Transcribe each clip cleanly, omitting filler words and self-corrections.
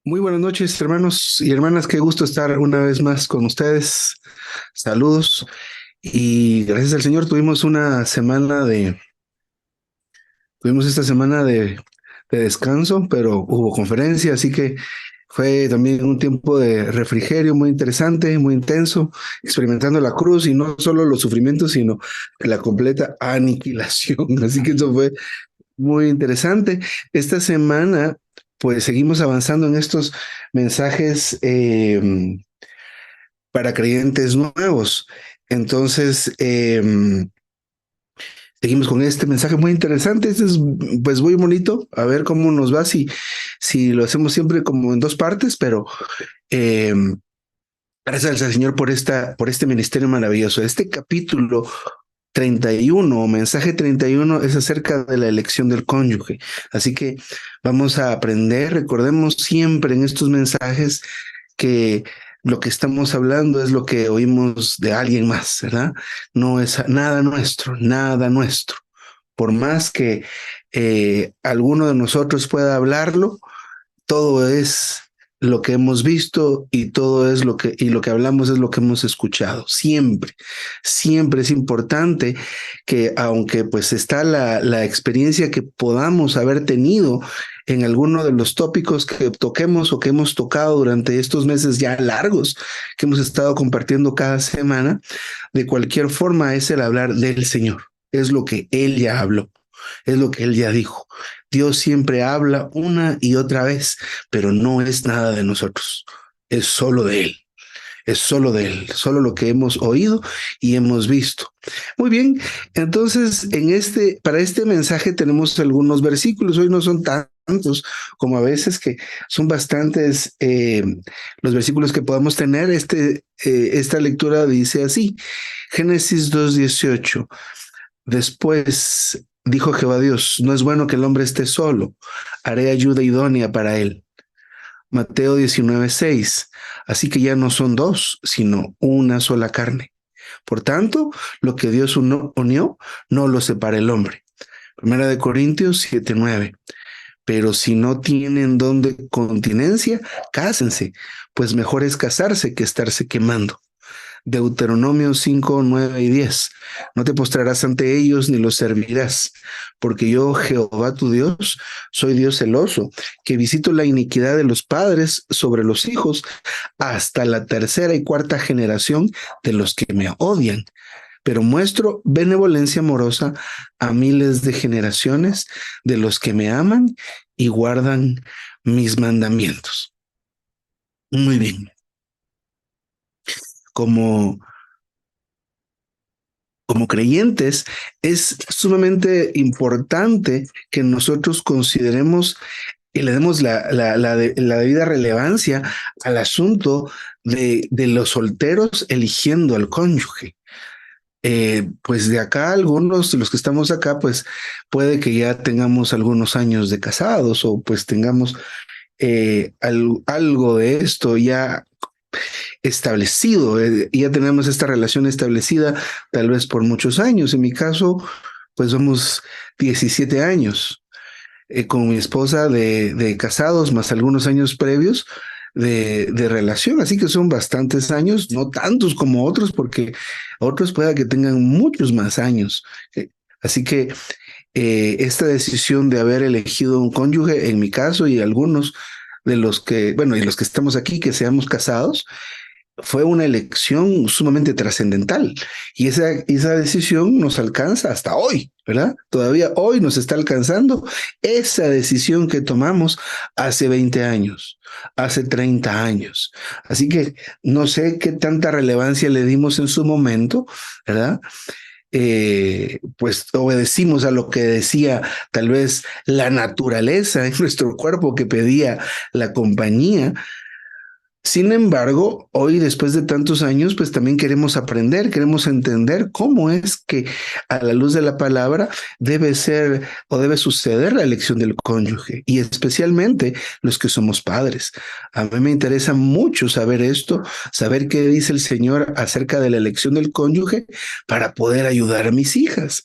Muy buenas noches, hermanos y hermanas. Qué gusto estar una vez más con ustedes. Saludos y gracias al Señor tuvimos esta semana de descanso, pero hubo conferencia, así que fue también un tiempo de refrigerio muy interesante, muy intenso, experimentando la cruz y no solo los sufrimientos, sino la completa aniquilación. Así que eso fue muy interesante. Esta semana, pues seguimos avanzando en estos mensajes para creyentes nuevos. Entonces, seguimos con este mensaje muy interesante. Este es pues muy bonito. A ver cómo nos va, si lo hacemos siempre como en dos partes, pero eh, gracias al Señor por este ministerio maravilloso. Este capítulo 31, mensaje 31 es acerca de la elección del cónyuge. Así que vamos a aprender, recordemos siempre en estos mensajes que lo que estamos hablando es lo que oímos de alguien más, ¿verdad? No es nada nuestro, nada nuestro. Por más que alguno de nosotros pueda hablarlo, todo es lo que hemos visto y todo es lo que hablamos es lo que hemos escuchado. Siempre, siempre es importante que aunque pues está la experiencia que podamos haber tenido en alguno de los tópicos que toquemos o que hemos tocado durante estos meses ya largos que hemos estado compartiendo cada semana, de cualquier forma es el hablar del Señor. Es lo que Él ya habló. Es lo que Él ya dijo. Dios siempre habla una y otra vez, pero no es nada de nosotros. Es solo de Él. Es solo de Él, solo lo que hemos oído y hemos visto. Muy bien, entonces para este mensaje tenemos algunos versículos. Hoy no son tantos como a veces, que son bastantes los versículos que podamos tener. Esta lectura dice así: Génesis 2:18. Después dijo Jehová Dios: no es bueno que el hombre esté solo, haré ayuda idónea para él. Mateo 19:6. Así que ya no son dos, sino una sola carne. Por tanto, lo que Dios unió, no lo separa el hombre. Primera de Corintios 7:9. Pero si no tienen don de continencia, cásense, pues mejor es casarse que estarse quemando. Deuteronomio 5, 9 y 10. No te postrarás ante ellos ni los servirás, porque yo, Jehová tu Dios, soy Dios celoso, que visito la iniquidad de los padres sobre los hijos hasta la tercera y cuarta generación de los que me odian. Pero muestro benevolencia amorosa a miles de generaciones de los que me aman y guardan mis mandamientos. Muy bien. Como creyentes, es sumamente importante que nosotros consideremos y le demos la debida relevancia al asunto de los solteros eligiendo al cónyuge. Pues de acá, algunos de los que estamos acá, pues puede que ya tengamos algunos años de casados o pues tengamos algo de esto ya establecido, ya tenemos esta relación establecida tal vez por muchos años. En mi caso, pues somos 17 años con mi esposa de casados, más algunos años previos de relación, así que son bastantes años, no tantos como otros, porque otros pueda que tengan muchos más años. Así que esta decisión de haber elegido un cónyuge, en mi caso y algunos de los que, bueno, y los que estamos aquí, que seamos casados, fue una elección sumamente trascendental y esa decisión nos alcanza hasta hoy, ¿verdad? Todavía hoy nos está alcanzando esa decisión que tomamos hace 20 años, hace 30 años. Así que no sé qué tanta relevancia le dimos en su momento, ¿verdad? Pues obedecimos a lo que decía tal vez la naturaleza en nuestro cuerpo que pedía la compañía. Sin embargo, hoy, después de tantos años, pues también queremos aprender, queremos entender cómo es que a la luz de la palabra debe ser o debe suceder la elección del cónyuge y especialmente los que somos padres. A mí me interesa mucho saber esto, saber qué dice el Señor acerca de la elección del cónyuge para poder ayudar a mis hijas.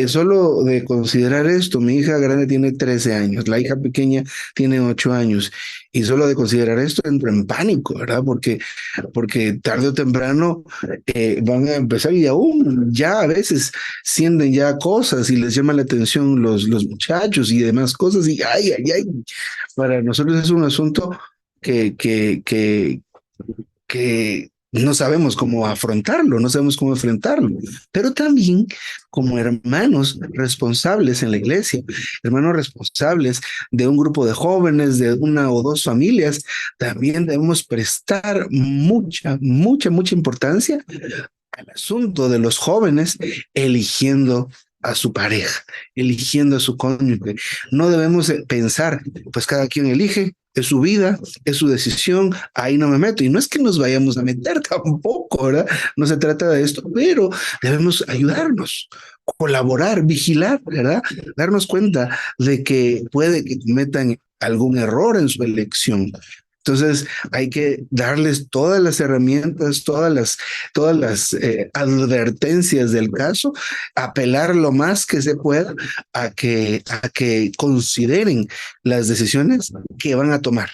Solo de considerar esto, mi hija grande tiene 13 años, la hija pequeña tiene 8 años. Y solo de considerar esto entro en pánico, ¿verdad? Porque tarde o temprano van a empezar y aún ya a veces sienten ya cosas y les llama la atención los muchachos y demás cosas y ay, ay, ay. Para nosotros es un asunto que no sabemos cómo afrontarlo, no sabemos cómo enfrentarlo, pero también como hermanos responsables en la iglesia, hermanos responsables de un grupo de jóvenes, de una o dos familias, también debemos prestar mucha importancia al asunto de los jóvenes eligiendo a su pareja, eligiendo a su cónyuge. No debemos pensar, pues cada quien elige, es su vida, es su decisión, ahí no me meto. Y no es que nos vayamos a meter tampoco, ¿verdad? No se trata de esto, pero debemos ayudarnos, colaborar, vigilar, ¿verdad? Darnos cuenta de que puede que cometan algún error en su elección. Entonces hay que darles todas las herramientas, todas las advertencias del caso, apelar lo más que se pueda a que consideren las decisiones que van a tomar.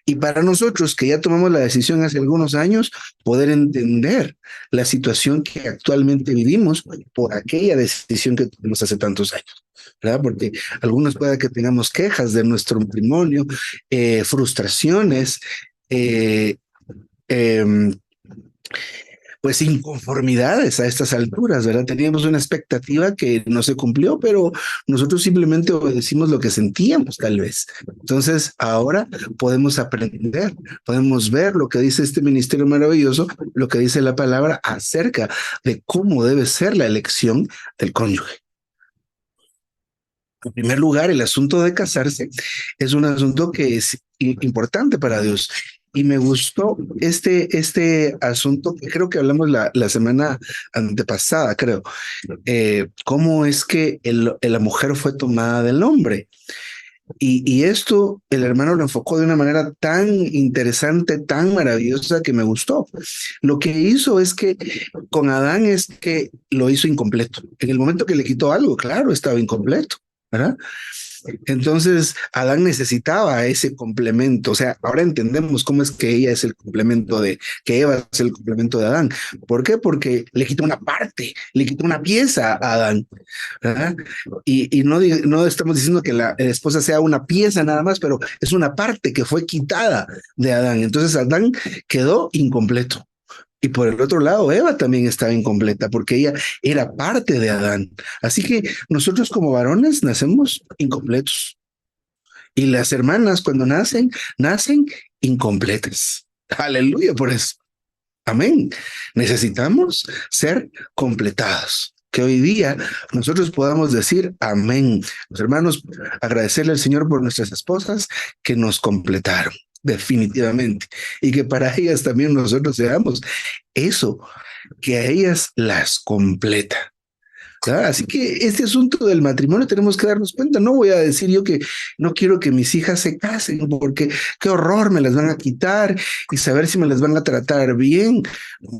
Y para nosotros que ya tomamos la decisión hace algunos años, poder entender la situación que actualmente vivimos por aquella decisión que tuvimos hace tantos años. ¿Verdad? Porque algunos puede que tengamos quejas de nuestro matrimonio, frustraciones, eh, eh, pues inconformidades a estas alturas, ¿verdad? Teníamos una expectativa que no se cumplió, pero nosotros simplemente obedecimos lo que sentíamos tal vez. Entonces, ahora podemos aprender, podemos ver lo que dice este ministerio maravilloso, lo que dice la palabra acerca de cómo debe ser la elección del cónyuge. En primer lugar, el asunto de casarse es un asunto que es importante para Dios. Y me gustó este asunto que creo que hablamos la semana antepasada, creo. Cómo es que la mujer fue tomada del hombre. Y esto el hermano lo enfocó de una manera tan interesante, tan maravillosa que me gustó. Lo que hizo es que con Adán es que lo hizo incompleto. En el momento que le quitó algo, claro, estaba incompleto, ¿verdad? Entonces, Adán necesitaba ese complemento. O sea, ahora entendemos cómo es que ella es el complemento que Eva es el complemento de Adán. ¿Por qué? Porque le quitó una parte, le quitó una pieza a Adán, ¿verdad? Y no estamos diciendo que la esposa sea una pieza nada más, pero es una parte que fue quitada de Adán. Entonces, Adán quedó incompleto. Y por el otro lado, Eva también estaba incompleta porque ella era parte de Adán. Así que nosotros como varones nacemos incompletos. Y las hermanas cuando nacen incompletas. Aleluya por eso. Amén. Necesitamos ser completados. que hoy día nosotros podamos decir amén. Los hermanos, agradecerle al Señor por nuestras esposas que nos completaron, definitivamente, y que para ellas también nosotros seamos eso, que a ellas las completa. ¿Verdad? Así que este asunto del matrimonio tenemos que darnos cuenta. No voy a decir yo que no quiero que mis hijas se casen porque qué horror, me las van a quitar y saber si me las van a tratar bien.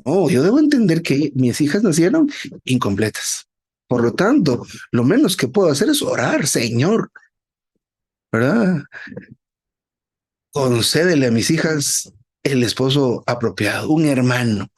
No, yo debo entender que mis hijas nacieron incompletas. Por lo tanto, lo menos que puedo hacer es orar, Señor, ¿verdad? Concédele a mis hijas el esposo apropiado, un hermano,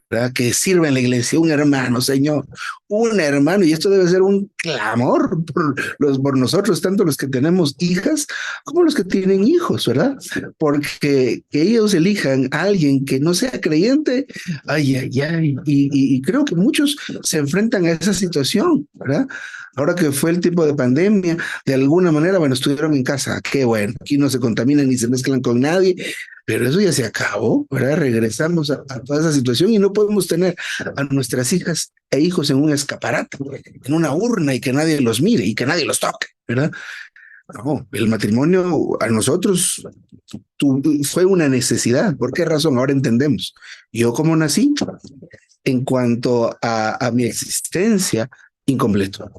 ¿verdad? Que sirva en la iglesia, un hermano, Señor, un hermano, y esto debe ser un clamor por nosotros, tanto los que tenemos hijas como los que tienen hijos, ¿verdad? Porque que ellos elijan a alguien que no sea creyente, ay, ay, ay, y creo que muchos se enfrentan a esa situación, ¿verdad? Ahora que fue el tipo de pandemia, de alguna manera, bueno, estuvieron en casa, qué bueno, aquí no se contaminan ni se mezclan con nadie, pero eso ya se acabó, ¿verdad? Regresamos a toda esa situación y no podemos tener a nuestras hijas e hijos en un escaparate, en una urna y que nadie los mire y que nadie los toque, ¿verdad? No, el matrimonio a nosotros fue una necesidad. ¿Por qué razón? Ahora entendemos. Yo como nací, en cuanto a mi existencia, incompleto.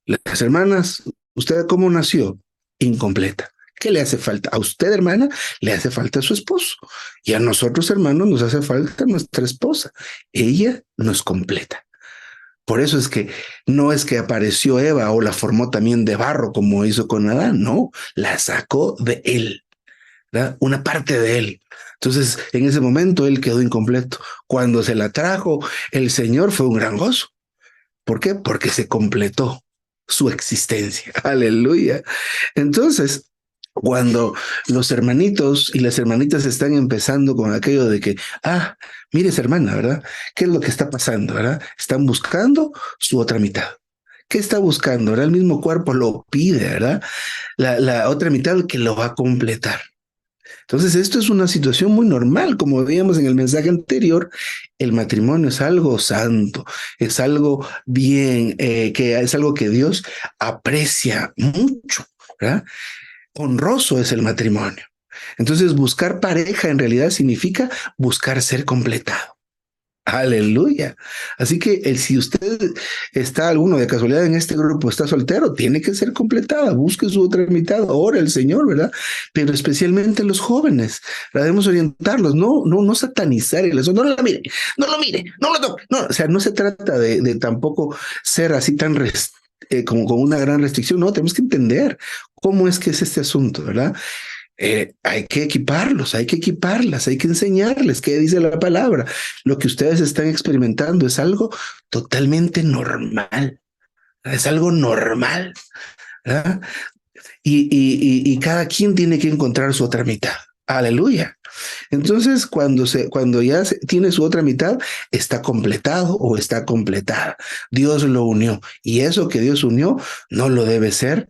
Las hermanas, ¿usted cómo nació? Incompleta. ¿Qué le hace falta? A usted, hermana, le hace falta a su esposo. Y a nosotros, hermanos, nos hace falta nuestra esposa. Ella nos completa. Por eso es que no es que apareció Eva o la formó también de barro como hizo con Adán, no, la sacó de él, ¿verdad? Una parte de él. Entonces, en ese momento él quedó incompleto. Cuando se la trajo el Señor fue un gran gozo. ¿Por qué? Porque se completó su existencia. Aleluya. Entonces, cuando los hermanitos y las hermanitas están empezando con aquello de que, mires hermana, ¿verdad? ¿Qué es lo que está pasando, verdad? Están buscando su otra mitad. ¿Qué está buscando? ¿Verdad? El mismo cuerpo lo pide, ¿verdad? La otra mitad que lo va a completar. Entonces, esto es una situación muy normal, como veíamos en el mensaje anterior, el matrimonio es algo santo, es algo bien, que es algo que Dios aprecia mucho, ¿verdad? Honroso es el matrimonio. Entonces, buscar pareja en realidad significa buscar ser completado. Aleluya. Así que si usted está alguno de casualidad en este grupo, está soltero, tiene que ser completada. Busque su otra mitad, ora el Señor, ¿verdad? Pero especialmente los jóvenes, debemos orientarlos, no satanizar el asunto. No la mire, no lo mire, no lo toque. No, o sea, no se trata de tampoco ser así tan como con una gran restricción. No, tenemos que entender cómo es que es este asunto, ¿verdad? Hay que equiparlos, hay que equiparlas, hay que enseñarles qué dice la palabra. Lo que ustedes están experimentando es algo totalmente normal, es algo normal, ¿verdad? Y cada quien tiene que encontrar su otra mitad. Aleluya. Entonces, cuando ya tiene su otra mitad, está completado o está completada. Dios lo unió y eso que Dios unió no lo debe ser,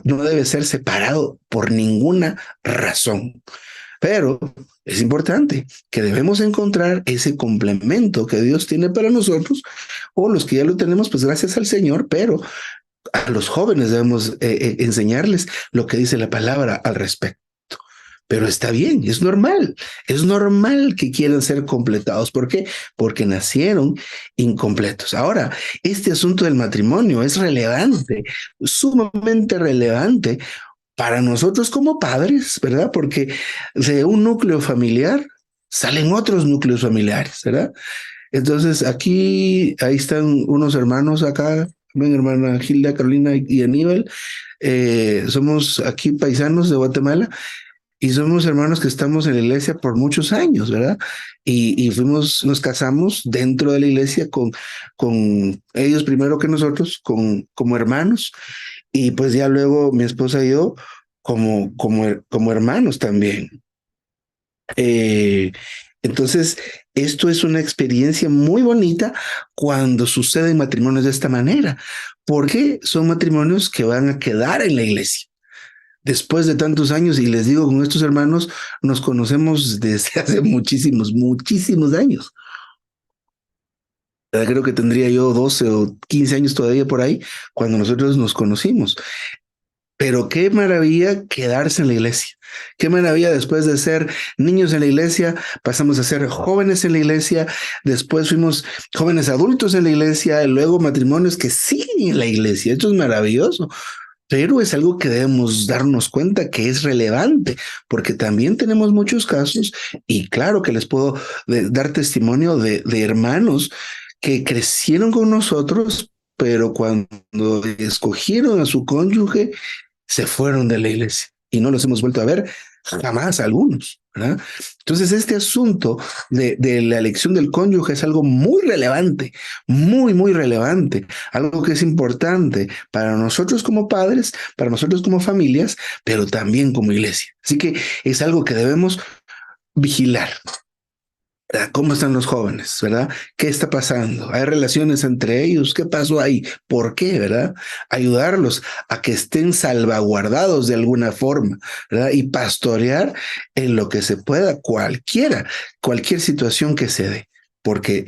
no debe ser separado por ninguna razón. Pero es importante que debemos encontrar ese complemento que Dios tiene para nosotros o los que ya lo tenemos, pues gracias al Señor, pero a los jóvenes debemos enseñarles lo que dice la palabra al respecto. Pero está bien, es normal que quieran ser completados. ¿Por qué? Porque nacieron incompletos. Ahora, este asunto del matrimonio es relevante, sumamente relevante para nosotros como padres, ¿verdad? Porque de un núcleo familiar salen otros núcleos familiares, ¿verdad? Entonces, ahí están unos hermanos acá, mi hermana Gilda, Carolina y Aníbal. Somos aquí paisanos de Guatemala y somos hermanos que estamos en la iglesia por muchos años, ¿verdad? Y nos casamos dentro de la iglesia con ellos primero que nosotros, como hermanos, y pues ya luego mi esposa y yo como hermanos también. Eh, entonces, esto es una experiencia muy bonita cuando suceden matrimonios de esta manera, porque son matrimonios que van a quedar en la iglesia después de tantos años, y les digo, con estos hermanos nos conocemos desde hace muchísimos, muchísimos años. Creo que tendría yo 12 o 15 años todavía por ahí cuando nosotros nos conocimos. Pero qué maravilla quedarse en la iglesia. Qué maravilla después de ser niños en la iglesia, pasamos a ser jóvenes en la iglesia, después fuimos jóvenes adultos en la iglesia, y luego matrimonios que siguen en la iglesia. Esto es maravilloso. Pero es algo que debemos darnos cuenta que es relevante, porque también tenemos muchos casos, y claro que les puedo dar testimonio de hermanos que crecieron con nosotros, pero cuando escogieron a su cónyuge, se fueron de la iglesia y no los hemos vuelto a ver jamás algunos, ¿verdad? Entonces este asunto de la elección del cónyuge es algo muy relevante, muy relevante, algo que es importante para nosotros como padres, para nosotros como familias, pero también como iglesia. Así que es algo que debemos vigilar. ¿Cómo están los jóvenes, verdad? ¿Qué está pasando? ¿Hay relaciones entre ellos? ¿Qué pasó ahí? ¿Por qué, verdad? Ayudarlos a que estén salvaguardados de alguna forma, ¿verdad? Y pastorear en lo que se pueda, cualquier situación que se dé. Porque,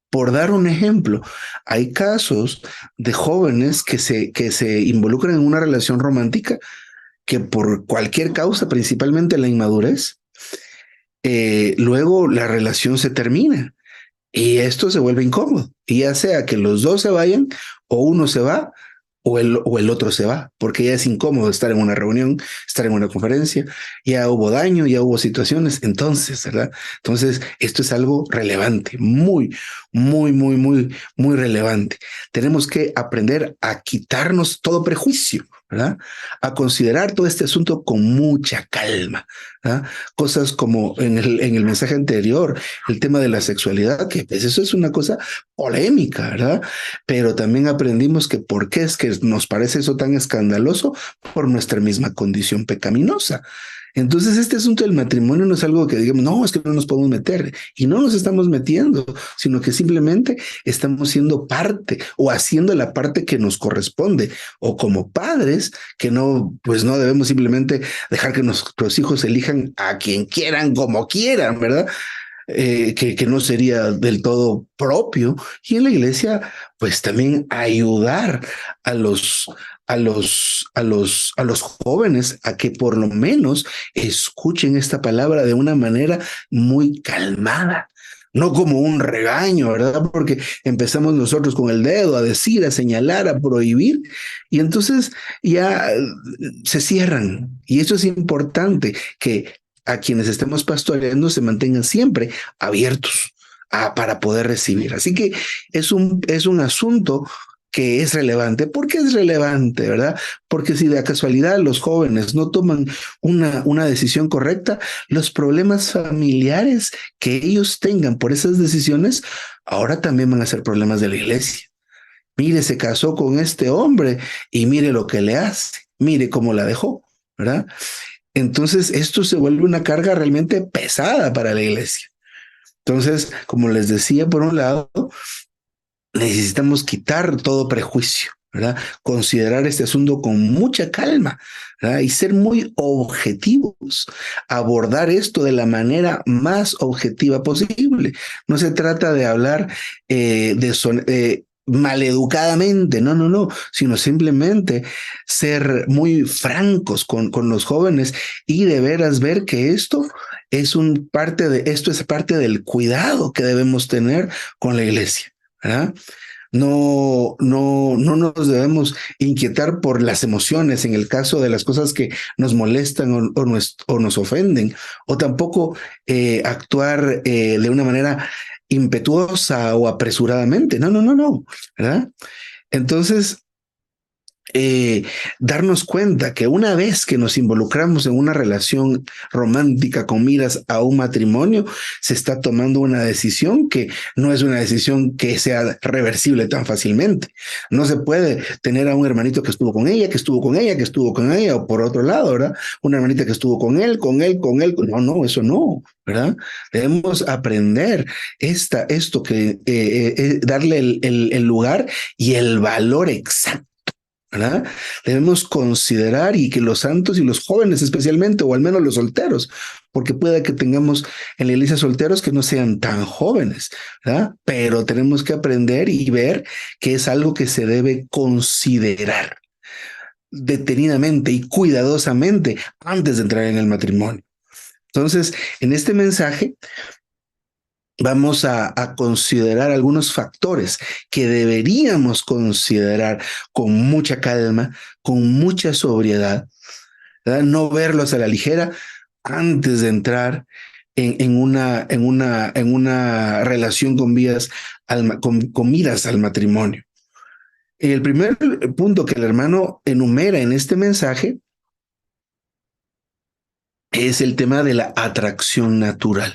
por dar un ejemplo, hay casos de jóvenes que se involucran en una relación romántica que por cualquier causa, principalmente la inmadurez, luego la relación se termina y esto se vuelve incómodo. Y ya sea que los dos se vayan o uno se va o el otro se va, porque ya es incómodo estar en una reunión, estar en una conferencia, ya hubo daño, ya hubo situaciones, entonces, ¿verdad? Entonces, esto es algo relevante, muy relevante. Tenemos que aprender a quitarnos todo prejuicio, ¿verdad? A considerar todo este asunto con mucha calma, ¿verdad? Cosas como en el mensaje anterior, el tema de la sexualidad, que pues eso es una cosa polémica, ¿verdad? Pero también aprendimos que por qué es que nos parece eso tan escandaloso por nuestra misma condición pecaminosa. Entonces, este asunto del matrimonio no es algo que digamos, no, es que no nos podemos meter. Y no nos estamos metiendo, sino que simplemente estamos siendo parte o haciendo la parte que nos corresponde. O como padres, que no, pues no debemos simplemente dejar que nuestros hijos elijan a quien quieran, como quieran, ¿verdad? Que no sería del todo propio. Y en la iglesia, pues también ayudar a los jóvenes a que por lo menos escuchen esta palabra de una manera muy calmada. No como un regaño, ¿verdad? Porque empezamos nosotros con el dedo a decir, a señalar, a prohibir, y entonces ya se cierran. Y eso es importante, que a quienes estemos pastoreando se mantengan siempre abiertos para poder recibir. Así que es un asunto que es relevante. ¿Por qué es relevante, verdad? Porque si de casualidad los jóvenes no toman una decisión correcta, los problemas familiares que ellos tengan por esas decisiones, ahora también van a ser problemas de la iglesia. Mire, se casó con este hombre y mire lo que le hace, mire cómo la dejó, ¿verdad? Entonces, esto se vuelve una carga realmente pesada para la iglesia. Entonces, como les decía, por un lado, necesitamos quitar todo prejuicio, ¿verdad? Considerar este asunto con mucha calma, ¿verdad? Y ser muy objetivos, abordar esto de la manera más objetiva posible. No se trata de hablar maleducadamente, no, sino simplemente ser muy francos con los jóvenes y de veras ver que esto esto es parte del cuidado que debemos tener con la iglesia, ¿verdad? No nos debemos inquietar por las emociones en el caso de las cosas que nos molestan o nos ofenden, o tampoco actuar de una manera impetuosa o apresuradamente. No, ¿verdad? Entonces, darnos cuenta que una vez que nos involucramos en una relación romántica con miras a un matrimonio, se está tomando una decisión que no es una decisión que sea reversible tan fácilmente. No se puede tener a un hermanito que estuvo con ella, que estuvo con ella, que estuvo con ella, o por otro lado, ¿verdad? Una hermanita que estuvo con él, con él, con él. No, eso no, ¿verdad? Debemos aprender darle el lugar y el valor exacto ¿verdad? Debemos considerar y que los santos y los jóvenes especialmente, o al menos los solteros, porque puede que tengamos en la iglesia solteros que no sean tan jóvenes, ¿verdad? Pero tenemos que aprender y ver que es algo que se debe considerar detenidamente y cuidadosamente antes de entrar en el matrimonio. Entonces, en este mensaje vamos a considerar algunos factores que deberíamos considerar con mucha calma, con mucha sobriedad, ¿verdad? No verlos a la ligera antes de entrar en una relación con miras al matrimonio. El primer punto que el hermano enumera en este mensaje es el tema de la atracción natural.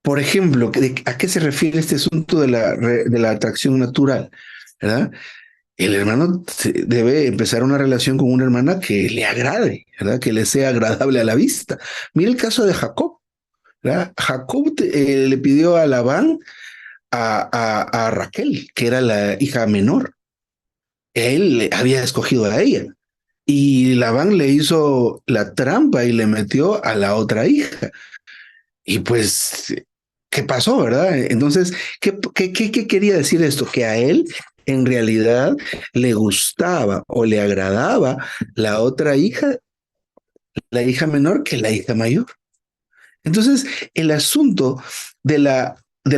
Por ejemplo, ¿a qué se refiere este asunto de la atracción natural? ¿Verdad? El hermano debe empezar una relación con una hermana que le agrade, ¿verdad? Que le sea agradable a la vista. Mira el caso de Jacob, ¿verdad? Jacob le pidió a Labán a Raquel, que era la hija menor. Él había escogido a ella. Y Labán le hizo la trampa y le metió a la otra hija. Y pues, ¿qué pasó, verdad? Entonces, ¿qué quería decir esto? Que a él en realidad le gustaba o le agradaba la otra hija, la hija menor que la hija mayor. Entonces, el asunto de la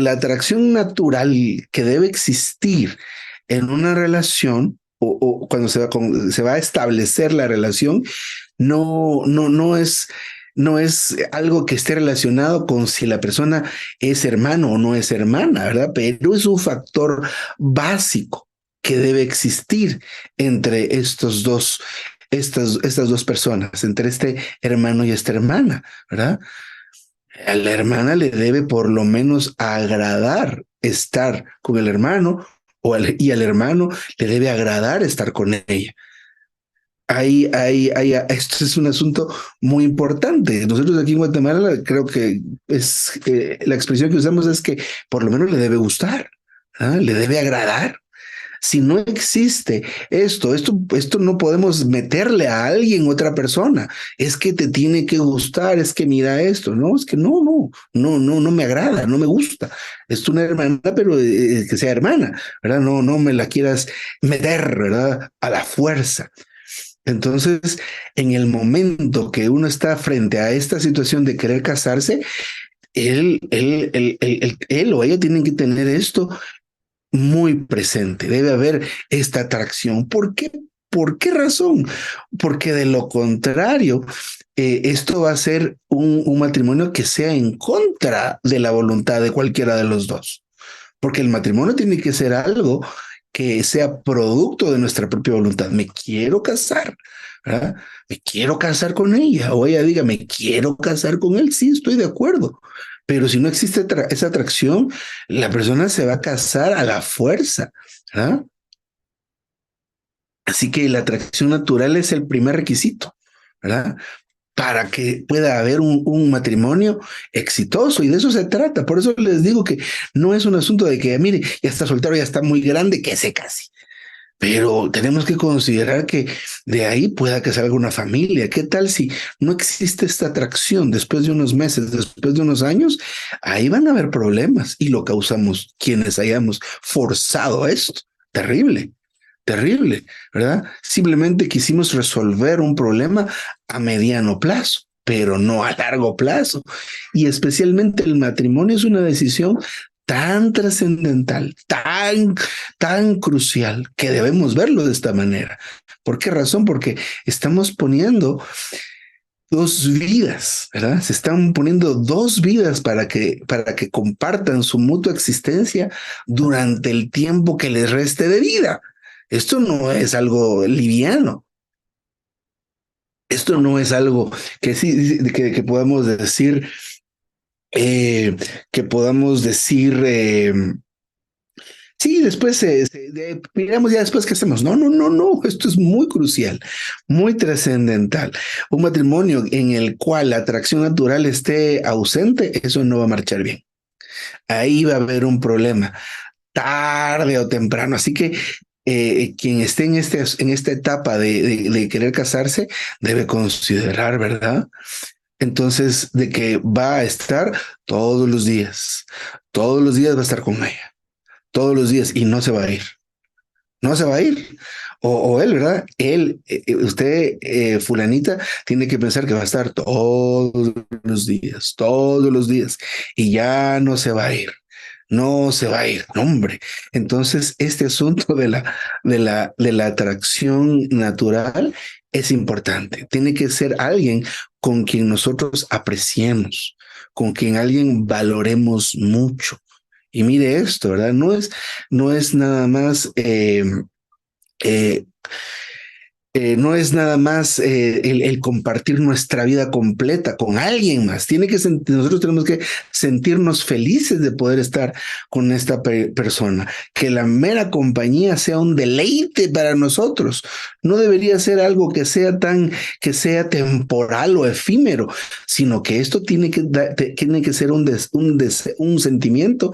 atracción natural que debe existir en una relación o cuando se va a establecer la relación, no es algo que esté relacionado con si la persona es hermano o no es hermana, ¿verdad? Pero es un factor básico que debe existir entre estas dos personas, entre este hermano y esta hermana, ¿verdad? A la hermana le debe por lo menos agradar estar con el hermano y al hermano le debe agradar estar con ella. Esto es un asunto muy importante. Nosotros aquí en Guatemala creo que la expresión que usamos es que por lo menos le debe gustar, ¿ah? Le debe agradar. Si no existe esto no podemos meterle a alguien, otra persona. Es que te tiene que gustar, es que mira esto, no, es que no me agrada, no me gusta. Es una hermana, pero que sea hermana, ¿verdad? No me la quieras meter, ¿verdad? A la fuerza. Entonces, en el momento que uno está frente a esta situación de querer casarse, él o ella tienen que tener esto muy presente. Debe haber esta atracción. ¿Por qué? ¿Por qué razón? Porque de lo contrario, esto va a ser un matrimonio que sea en contra de la voluntad de cualquiera de los dos. Porque el matrimonio tiene que ser algo que sea producto de nuestra propia voluntad. Me quiero casar, ¿verdad? Me quiero casar con ella, o ella diga, me quiero casar con él, sí, estoy de acuerdo. Pero si no existe esa atracción, la persona se va a casar a la fuerza, ¿verdad? Así que la atracción natural es el primer requisito, ¿verdad? Para que pueda haber un matrimonio exitoso, y de eso se trata. Por eso les digo que no es un asunto de que, mire, ya está soltero, ya está muy grande, que se case. Pero tenemos que considerar que de ahí pueda que salga una familia. ¿Qué tal si no existe esta atracción después de unos meses, después de unos años? Ahí van a haber problemas y lo causamos quienes hayamos forzado esto. Terrible, terrible, ¿verdad? Simplemente quisimos resolver un problema a mediano plazo, pero no a largo plazo. Y especialmente el matrimonio es una decisión tan trascendental, tan crucial, que debemos verlo de esta manera. ¿Por qué razón? Porque estamos poniendo dos vidas, ¿verdad? Se están poniendo dos vidas para que compartan su mutua existencia durante el tiempo que les reste de vida. Esto no es algo liviano. Esto no es algo que sí que podamos decir que podamos decir sí, después miramos ya después qué hacemos. No, esto es muy crucial, muy trascendental. Un matrimonio en el cual la atracción natural esté ausente, eso no va a marchar bien. Ahí va a haber un problema, tarde o temprano. Así que quien esté en esta etapa de querer casarse debe considerar, ¿verdad? Entonces, de que va a estar todos los días va a estar con ella, todos los días y no se va a ir, no se va a ir. O él, ¿verdad? Él, usted, fulanita, tiene que pensar que va a estar todos los días, y ya no se va a ir. No se va a ir, no, hombre. Entonces, este asunto de la atracción natural es importante. Tiene que ser alguien con quien nosotros apreciemos, con quien alguien valoremos mucho. Y mire esto, ¿verdad? No es nada más eh, no es nada más el compartir nuestra vida completa con alguien más. Nosotros tenemos que sentirnos felices de poder estar con esta persona. Que la mera compañía sea un deleite para nosotros. No debería ser algo que sea temporal o efímero, sino que esto tiene que ser un sentimiento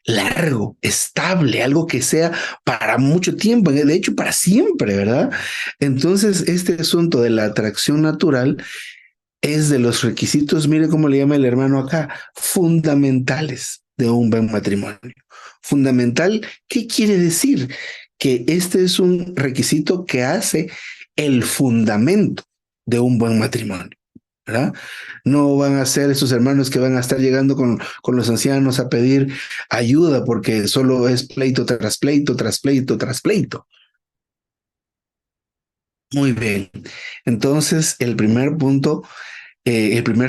largo, estable, algo que sea para mucho tiempo, de hecho para siempre, ¿verdad? Entonces, este asunto de la atracción natural es de los requisitos, mire cómo le llama el hermano acá, fundamentales de un buen matrimonio. Fundamental, ¿qué quiere decir? Que este es un requisito que hace el fundamento de un buen matrimonio. ¿Verdad? No van a ser esos hermanos que van a estar llegando con los ancianos a pedir ayuda porque solo es pleito tras pleito, tras pleito, tras pleito. Muy bien. Entonces, el primer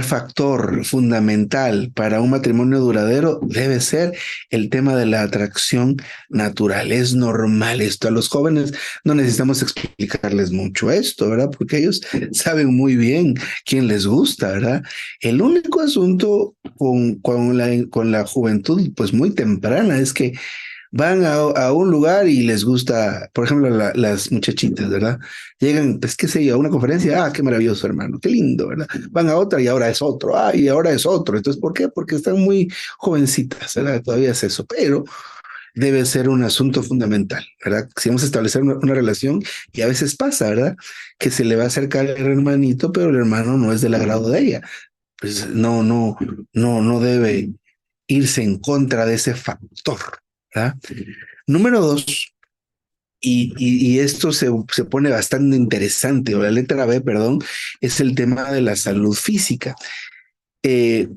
factor fundamental para un matrimonio duradero debe ser el tema de la atracción natural. Es normal esto. A los jóvenes no necesitamos explicarles mucho esto, ¿verdad? Porque ellos saben muy bien quién les gusta, ¿verdad? El único asunto con la juventud, pues muy temprana, es que van a un lugar y les gusta, por ejemplo, las muchachitas, ¿verdad? Llegan, pues qué sé yo, a una conferencia, qué maravilloso, hermano, qué lindo, ¿verdad? Van a otra y ahora es otro, y ahora es otro. Entonces, ¿por qué? Porque están muy jovencitas, ¿verdad? Todavía es eso, pero debe ser un asunto fundamental, ¿verdad? Si vamos a establecer una relación, y a veces pasa, ¿verdad? Que se le va a acercar el hermanito, pero el hermano no es del agrado de ella. Pues no debe irse en contra de ese factor, ¿verdad? Número dos, y esto se pone bastante interesante, o la letra B, perdón, es el tema de la salud física. Eh,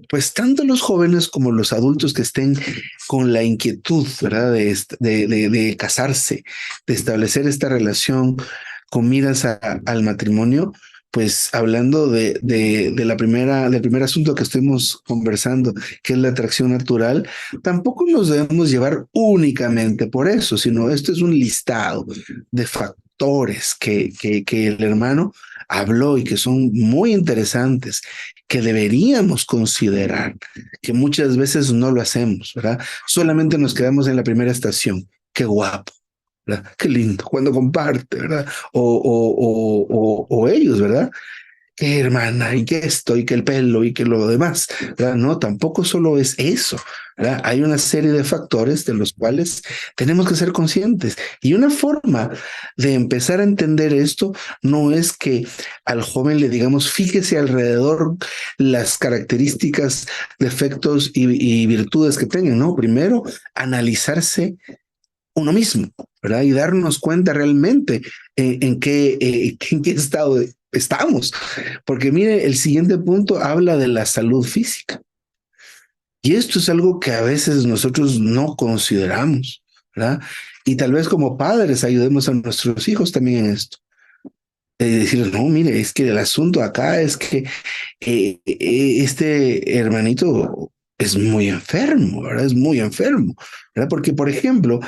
pues tanto los jóvenes como los adultos que estén con la inquietud, ¿verdad? De casarse, de establecer esta relación con miras al matrimonio, pues hablando del primer asunto que estuvimos conversando, que es la atracción natural, tampoco nos debemos llevar únicamente por eso, sino esto es un listado de factores que el hermano habló y que son muy interesantes, que deberíamos considerar, que muchas veces no lo hacemos, ¿verdad? Solamente nos quedamos en la primera estación. Qué guapo, ¿verdad? Qué lindo cuando comparte, ¿verdad? O ellos, ¿verdad? Qué hermana, y que esto, y que el pelo, y que lo demás, ¿verdad? No, tampoco solo es eso, ¿verdad? Hay una serie de factores de los cuales tenemos que ser conscientes. Y una forma de empezar a entender esto no es que al joven le digamos, fíjese alrededor las características, defectos y virtudes que tengan, ¿no? Primero, analizarse uno mismo, ¿verdad? Y darnos cuenta realmente en qué estado estamos. Porque mire, el siguiente punto habla de la salud física. Y esto es algo que a veces nosotros no consideramos, ¿verdad? Y tal vez como padres ayudemos a nuestros hijos también en esto. Decirles, no, mire, es que el asunto acá es que este hermanito es muy enfermo, ¿verdad? Es muy enfermo, ¿verdad? Porque, por ejemplo,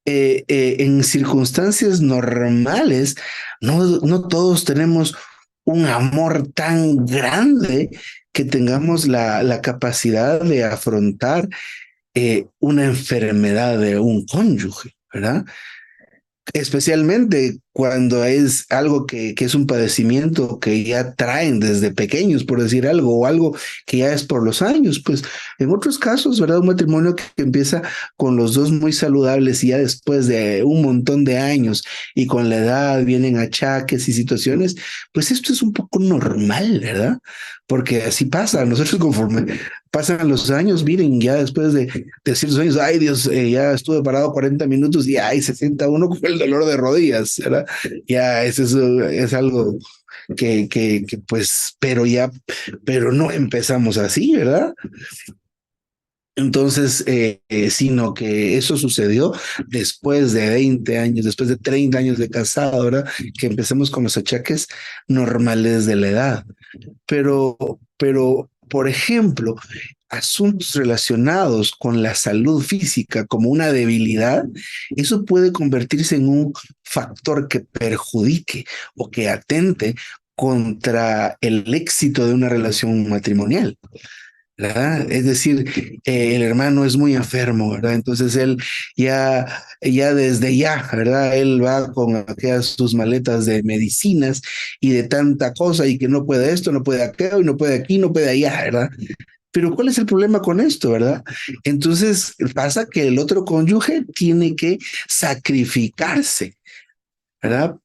en circunstancias normales, no todos tenemos un amor tan grande que tengamos la capacidad de afrontar una enfermedad de un cónyuge, ¿verdad? Especialmente cuando es algo que es un padecimiento que ya traen desde pequeños, por decir algo, o algo que ya es por los años. Pues en otros casos, ¿verdad? Un matrimonio que empieza con los dos muy saludables y ya después de un montón de años y con la edad vienen achaques y situaciones, pues esto es un poco normal, ¿verdad? Porque así pasa. Nosotros conforme pasan los años, miren, ya después de ciertos años, ay Dios, ya estuve parado 40 minutos y ay, se sienta uno con el dolor de rodillas, ¿verdad? Ya eso es algo que pues, pero no empezamos así, ¿verdad? Entonces, sino que eso sucedió después de 20 años, después de 30 años de casado, ¿verdad? Que empecemos con los achaques normales de la edad. Por ejemplo, asuntos relacionados con la salud física como una debilidad, eso puede convertirse en un factor que perjudique o que atente contra el éxito de una relación matrimonial. ¿Verdad? Es decir, el hermano es muy enfermo, ¿verdad? Entonces él ya desde ya, ¿verdad? Él va con aquellas sus maletas de medicinas y de tanta cosa y que no puede esto, no puede aquello, y no puede aquí, no puede allá, ¿verdad? Pero ¿cuál es el problema con esto, verdad? Entonces pasa que el otro cónyuge tiene que sacrificarse, ¿verdad?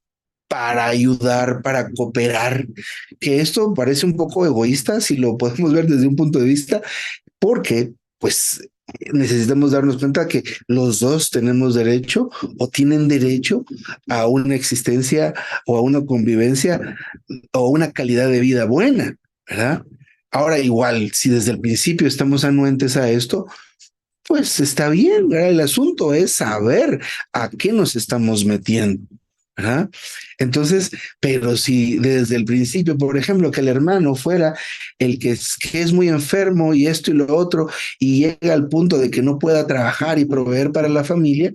Para ayudar, para cooperar, que esto parece un poco egoísta si lo podemos ver desde un punto de vista, porque pues necesitamos darnos cuenta que los dos tenemos derecho o tienen derecho a una existencia o a una convivencia o una calidad de vida buena, ¿verdad? Ahora igual, si desde el principio estamos anuentes a esto, pues está bien, ¿verdad? El asunto es saber a qué nos estamos metiendo. ¿verdad? Entonces, pero si desde el principio, por ejemplo, que el hermano fuera el que es muy enfermo y esto y lo otro, y llega al punto de que no pueda trabajar y proveer para la familia,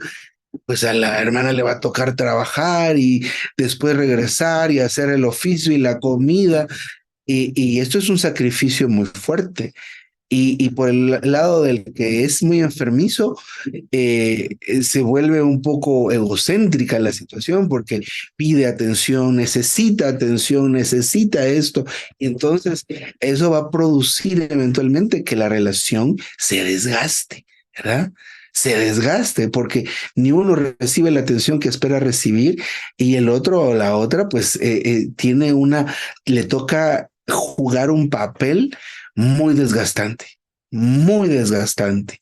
pues a la hermana le va a tocar trabajar y después regresar y hacer el oficio y la comida. Y esto es un sacrificio muy fuerte. Y por el lado del que es muy enfermizo, se vuelve un poco egocéntrica la situación porque pide atención, necesita esto. Y entonces eso va a producir eventualmente que la relación se desgaste, ¿verdad? Se desgaste porque ni uno recibe la atención que espera recibir y el otro o la otra pues le toca jugar un papel muy desgastante, muy desgastante.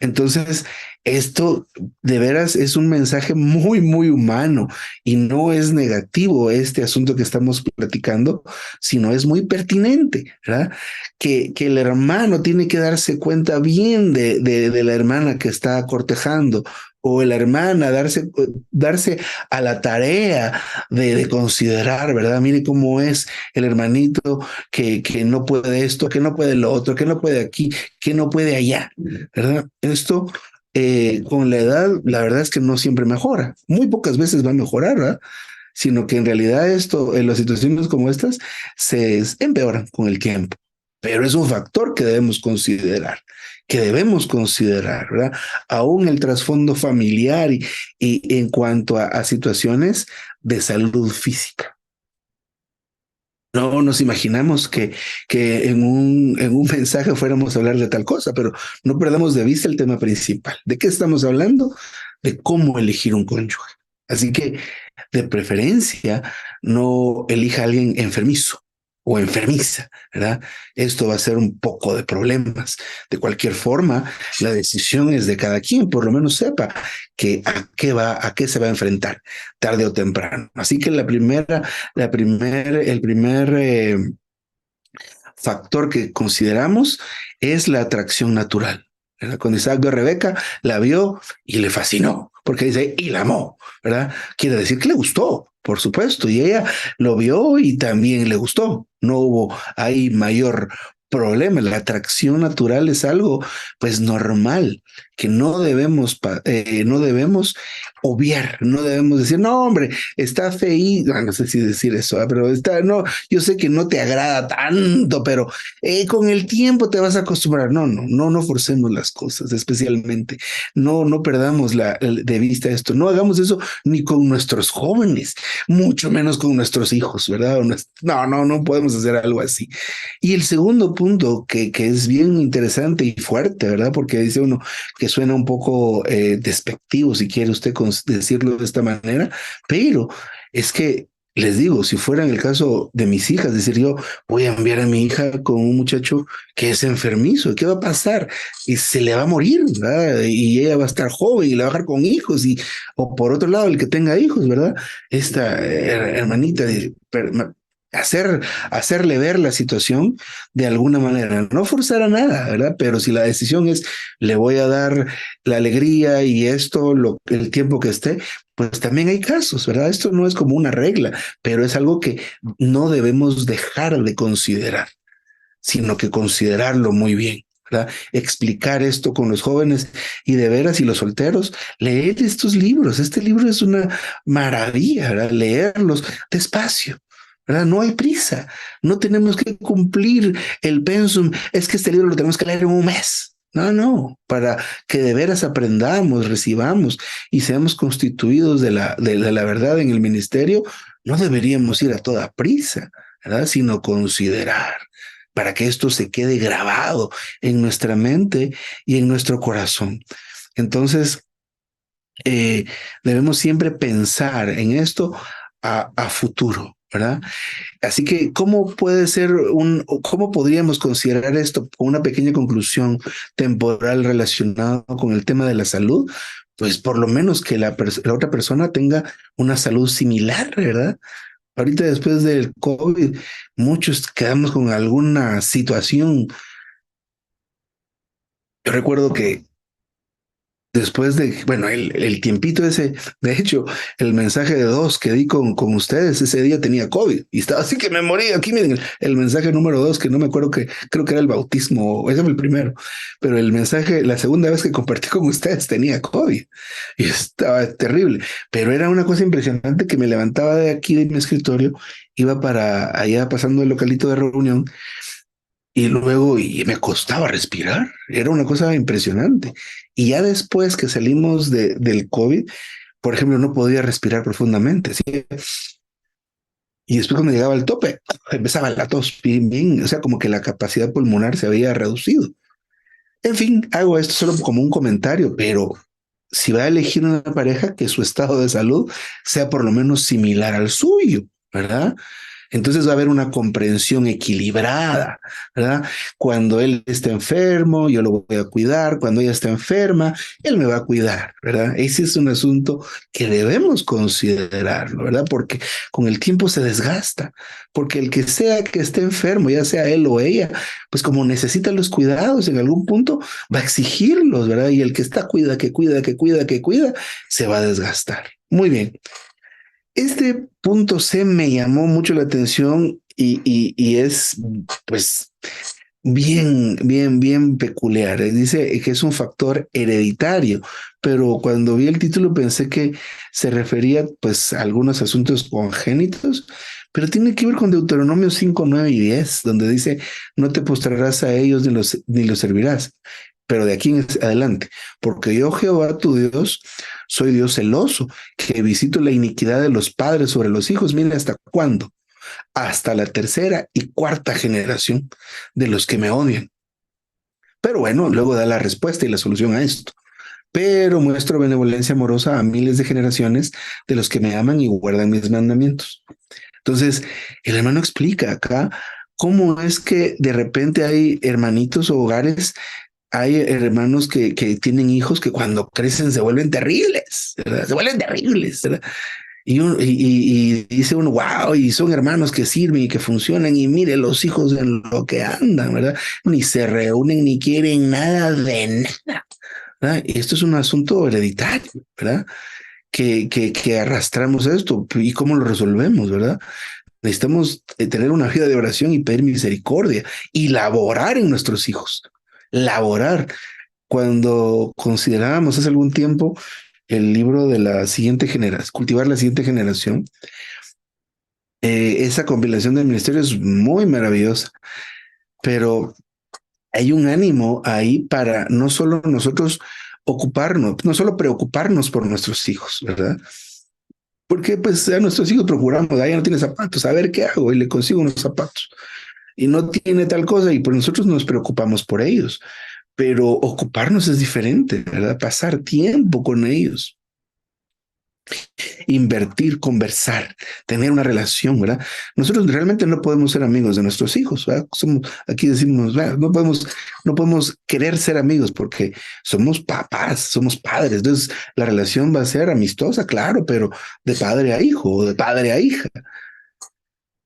Entonces, esto de veras es un mensaje muy, muy humano y no es negativo este asunto que estamos platicando, sino es muy pertinente, ¿verdad? Que el hermano tiene que darse cuenta bien de la hermana que está cortejando o la hermana darse a la tarea de considerar, ¿verdad? Mire cómo es el hermanito que no puede esto, que no puede lo otro, que no puede aquí, que no puede allá, ¿verdad? Esto con la edad, la verdad es que no siempre mejora. Muy pocas veces va a mejorar, ¿verdad? Sino que en realidad esto, en las situaciones como estas, se empeoran con el tiempo. Pero es un factor que debemos considerar, ¿verdad? Aún el trasfondo familiar y en cuanto a situaciones de salud física. No nos imaginamos que en un mensaje fuéramos a hablar de tal cosa, pero no perdamos de vista el tema principal. ¿De qué estamos hablando? De cómo elegir un cónyuge. Así que, de preferencia, no elija a alguien enfermizo o enfermiza, ¿verdad? Esto va a ser un poco de problemas. De cualquier forma, la decisión es de cada quien, por lo menos sepa que a qué se va a enfrentar tarde o temprano. Así que el primer factor que consideramos es la atracción natural. ¿verdad? Cuando Isaac vio a Rebeca, la vio y le fascinó, porque dice, y la amó, ¿verdad? Quiere decir que le gustó, por supuesto, y ella lo vio y también le gustó. No hubo ahí mayor problema. La atracción natural es algo pues normal que no debemos obviar, no debemos decir, no, hombre, está feí, no sé si decir eso, pero está, no, yo sé que no te agrada tanto, pero con el tiempo te vas a acostumbrar. No forcemos las cosas, especialmente. No perdamos de vista esto. No hagamos eso ni con nuestros jóvenes, mucho menos con nuestros hijos, ¿verdad? No podemos hacer algo así. Y el segundo punto que es bien interesante y fuerte, ¿verdad? Porque dice uno que suena un poco despectivo, si quiere usted decirlo de esta manera, pero es que les digo, si fuera en el caso de mis hijas, decir yo voy a enviar a mi hija con un muchacho que es enfermizo, ¿qué va a pasar? Y se le va a morir, ¿verdad? Y ella va a estar joven y la va a dejar con hijos, o por otro lado, el que tenga hijos, ¿verdad? Esta hermanita de, hacer, hacerle ver la situación de alguna manera, no forzar a nada, ¿verdad? Pero si la decisión es, le voy a dar la alegría y esto, el tiempo que esté, pues también hay casos, ¿verdad? Esto no es como una regla, pero es algo que no debemos dejar de considerar, sino que considerarlo muy bien. ¿Verdad? Explicar esto con los jóvenes y de veras y los solteros, leer estos libros. Este libro es una maravilla, ¿verdad? Leerlos despacio. ¿Verdad? No hay prisa, no tenemos que cumplir el pensum, es que este libro lo tenemos que leer en un mes. No, para que de veras aprendamos, recibamos y seamos constituidos de la verdad en el ministerio, no deberíamos ir a toda prisa, ¿verdad? Sino considerar para que esto se quede grabado en nuestra mente y en nuestro corazón. Entonces, debemos siempre pensar en esto a futuro, ¿verdad? Así que, ¿cómo puede ser cómo podríamos considerar esto como una pequeña conclusión temporal relacionada con el tema de la salud? Pues por lo menos que la otra persona tenga una salud similar, ¿verdad? Ahorita después del COVID, muchos quedamos con alguna situación. Yo recuerdo que después de, bueno, el tiempito ese, de hecho, el mensaje de dos que di con ustedes, ese día tenía COVID y estaba así que me morí. Aquí miren el mensaje número dos, que no me acuerdo que creo que era el bautismo, ese fue el primero, pero el mensaje, la segunda vez que compartí con ustedes tenía COVID y estaba terrible, pero era una cosa impresionante que me levantaba de aquí de mi escritorio, iba para allá pasando el localito de reunión y luego y me costaba respirar, era una cosa impresionante. Y ya después que salimos del COVID, por ejemplo, no podía respirar profundamente, ¿sí? Y después cuando llegaba al tope, empezaba la tos, bien, o sea, como que la capacidad pulmonar se había reducido. En fin, hago esto solo como un comentario, pero si va a elegir una pareja, que su estado de salud sea por lo menos similar al suyo, ¿verdad? Entonces va a haber una comprensión equilibrada, ¿verdad? Cuando él está enfermo, yo lo voy a cuidar. Cuando ella está enferma, él me va a cuidar, ¿verdad? Ese es un asunto que debemos considerarlo, ¿verdad? Porque con el tiempo se desgasta, porque el que sea que esté enfermo, ya sea él o ella, pues como necesita los cuidados en algún punto, va a exigirlos, ¿verdad? Y el que está cuida, se va a desgastar. Muy bien. Este punto C me llamó mucho la atención y es, pues, bien peculiar. Dice que es un factor hereditario, pero cuando vi el título pensé que se refería, pues, a algunos asuntos congénitos, pero tiene que ver con Deuteronomio 5, 9 y 10, donde dice, no te postrarás a ellos ni los servirás. Pero de aquí en adelante, porque yo, Jehová, tu Dios, soy Dios celoso, que visito la iniquidad de los padres sobre los hijos. Mire, ¿hasta cuándo? Hasta la tercera y cuarta generación de los que me odian. Pero bueno, luego da la respuesta y la solución a esto. Pero muestro benevolencia amorosa a miles de generaciones de los que me aman y guardan mis mandamientos. Entonces, el hermano explica acá cómo es que de repente hay hermanitos o hogares, hay hermanos que tienen hijos que cuando crecen se vuelven terribles, ¿verdad? Se vuelven terribles, ¿verdad? Y dice uno, wow, y son hermanos que sirven y que funcionan, y mire los hijos en lo que andan, ¿verdad? Ni se reúnen ni quieren nada de nada, ¿verdad? Y esto es un asunto hereditario, ¿verdad? Que arrastramos esto y cómo lo resolvemos, ¿verdad? Necesitamos tener una vida de oración y pedir misericordia y laborar en nuestros hijos. Laborar. Cuando considerábamos hace algún tiempo el libro de la siguiente generación, cultivar la siguiente generación, esa compilación del ministerio es muy maravillosa, pero hay un ánimo ahí para no solo nosotros ocuparnos, no solo preocuparnos por nuestros hijos, ¿verdad? Porque pues a nuestros hijos procuramos, ah, ya no tiene zapatos, a ver qué hago y le consigo unos zapatos. Y no tiene tal cosa y por nosotros nos preocupamos por ellos, pero ocuparnos es diferente, ¿verdad? Pasar tiempo con ellos, invertir, conversar, tener una relación, ¿verdad? Nosotros realmente no podemos ser amigos de nuestros hijos, ¿verdad? Somos, aquí decimos, ¿verdad? No podemos querer ser amigos porque somos papás, somos padres, entonces la relación va a ser amistosa, claro, pero de padre a hijo o de padre a hija.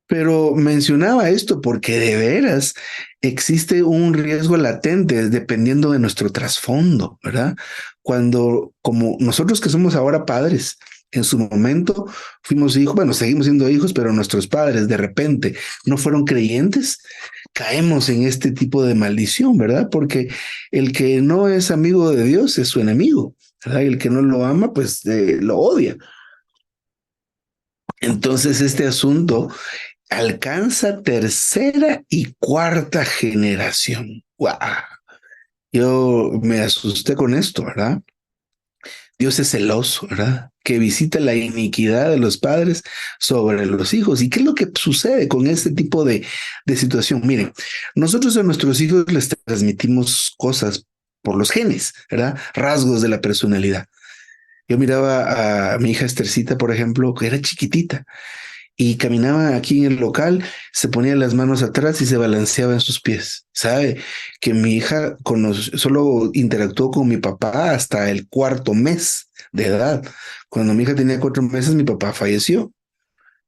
Pero mencionaba esto porque de veras existe un riesgo latente dependiendo de nuestro trasfondo, ¿verdad? Cuando, como nosotros que somos ahora padres, en su momento fuimos hijos, bueno, seguimos siendo hijos, pero nuestros padres de repente no fueron creyentes, caemos en este tipo de maldición, ¿verdad? Porque el que no es amigo de Dios es su enemigo, ¿verdad? Y el que no lo ama, pues lo odia. Entonces, este asunto alcanza tercera y cuarta generación. ¡Wow! Yo me asusté con esto, ¿verdad? Dios es celoso, ¿verdad? Que visita la iniquidad de los padres sobre los hijos. ¿Y qué es lo que sucede con este tipo de situación? Miren, nosotros a nuestros hijos les transmitimos cosas por los genes, ¿verdad? Rasgos de la personalidad. Yo miraba a mi hija Estercita, por ejemplo, que era chiquitita y caminaba aquí en el local, se ponía las manos atrás y se balanceaba en sus pies. Sabe que mi hija solo interactuó con mi papá hasta el cuarto mes de edad. Cuando mi hija tenía 4 meses, mi papá falleció.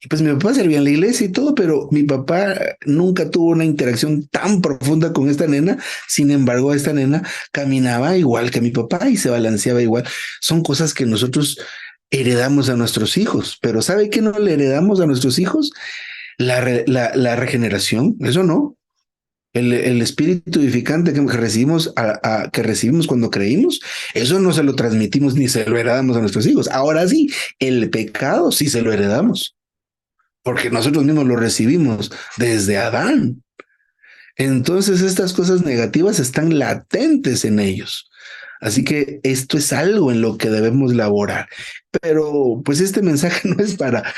Y pues mi papá servía en la iglesia y todo, pero mi papá nunca tuvo una interacción tan profunda con esta nena. Sin embargo, esta nena caminaba igual que mi papá y se balanceaba igual. Son cosas que nosotros heredamos a nuestros hijos, pero ¿sabe qué no le heredamos a nuestros hijos? La regeneración, eso no. El espíritu edificante que recibimos, que recibimos cuando creímos, eso no se lo transmitimos ni se lo heredamos a nuestros hijos. Ahora sí, el pecado sí se lo heredamos porque nosotros mismos lo recibimos desde Adán. Entonces estas cosas negativas están latentes en ellos. Así que esto es algo en lo que debemos laborar. Pero pues este mensaje no es para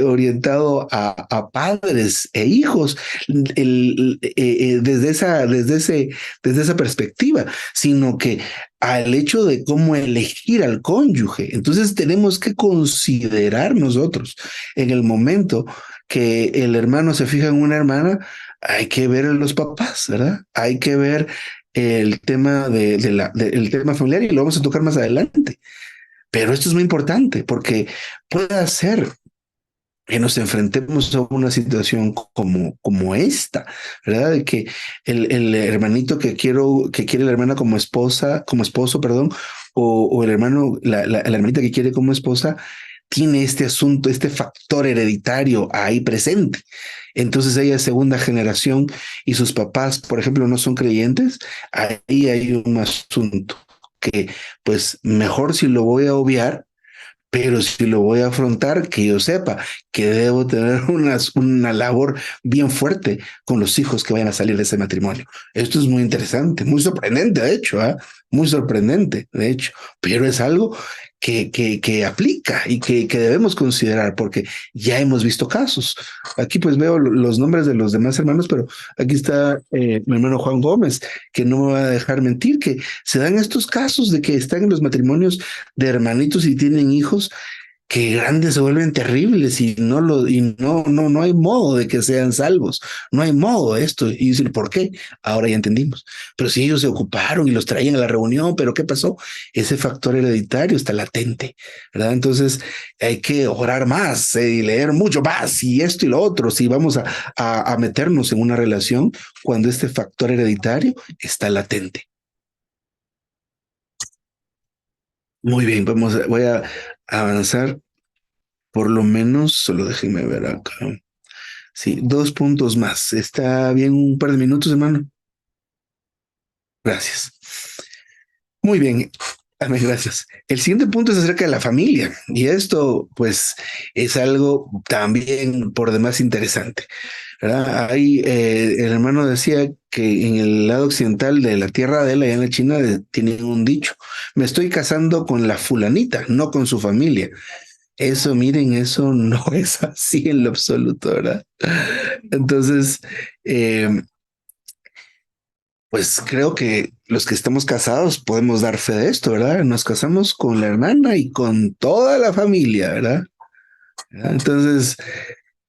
orientado a padres e hijos desde esa perspectiva, sino que al hecho de cómo elegir al cónyuge. Entonces tenemos que considerar nosotros en el momento que el hermano se fija en una hermana, hay que ver a los papás, ¿verdad? Hay que ver el tema el tema familiar y lo vamos a tocar más adelante. Pero esto es muy importante porque puede ser que nos enfrentemos a una situación como esta, ¿verdad? De que el hermanito que quiere la hermana como esposa, como esposo, perdón, o el hermano, la hermanita que quiere como esposa, tiene este asunto, este factor hereditario ahí presente. Entonces ella es segunda generación y sus papás, por ejemplo, no son creyentes, ahí hay un asunto que pues mejor si lo voy a obviar, pero si lo voy a afrontar, que yo sepa que debo tener una labor bien fuerte con los hijos que vayan a salir de ese matrimonio. Esto es muy interesante, muy sorprendente, de hecho, ¿eh? Muy sorprendente, de hecho, pero es algo que aplica y que debemos considerar porque ya hemos visto casos. Aquí pues veo los nombres de los demás hermanos, pero aquí está mi hermano Juan Gómez, que no me va a dejar mentir, que se dan estos casos de que están en los matrimonios de hermanitos y tienen hijos que grandes se vuelven terribles y no hay modo de que sean salvos, no hay modo de esto. Y dicen, ¿por qué? Ahora ya entendimos. Pero si ellos se ocuparon y los traían a la reunión, ¿pero qué pasó? Ese factor hereditario está latente, ¿verdad? Entonces hay que orar más y leer mucho más y esto y lo otro, si vamos a meternos en una relación cuando este factor hereditario está latente. Muy bien, voy a avanzar. Por lo menos, solo déjenme ver acá. Sí, 2 puntos más. ¿Está bien un par de minutos, hermano? Gracias. Muy bien. Amén, gracias. El siguiente punto es acerca de la familia. Y esto, pues, es algo también por demás interesante, ¿verdad? Ahí el hermano decía que en el lado occidental de la tierra de él, allá en la China, tienen un dicho: me estoy casando con la fulanita, no con su familia. Eso, miren, eso no es así en lo absoluto, ¿verdad? Entonces, eh, pues creo que los que estamos casados podemos dar fe de esto, ¿verdad? Nos casamos con la hermana y con toda la familia, ¿verdad? Entonces,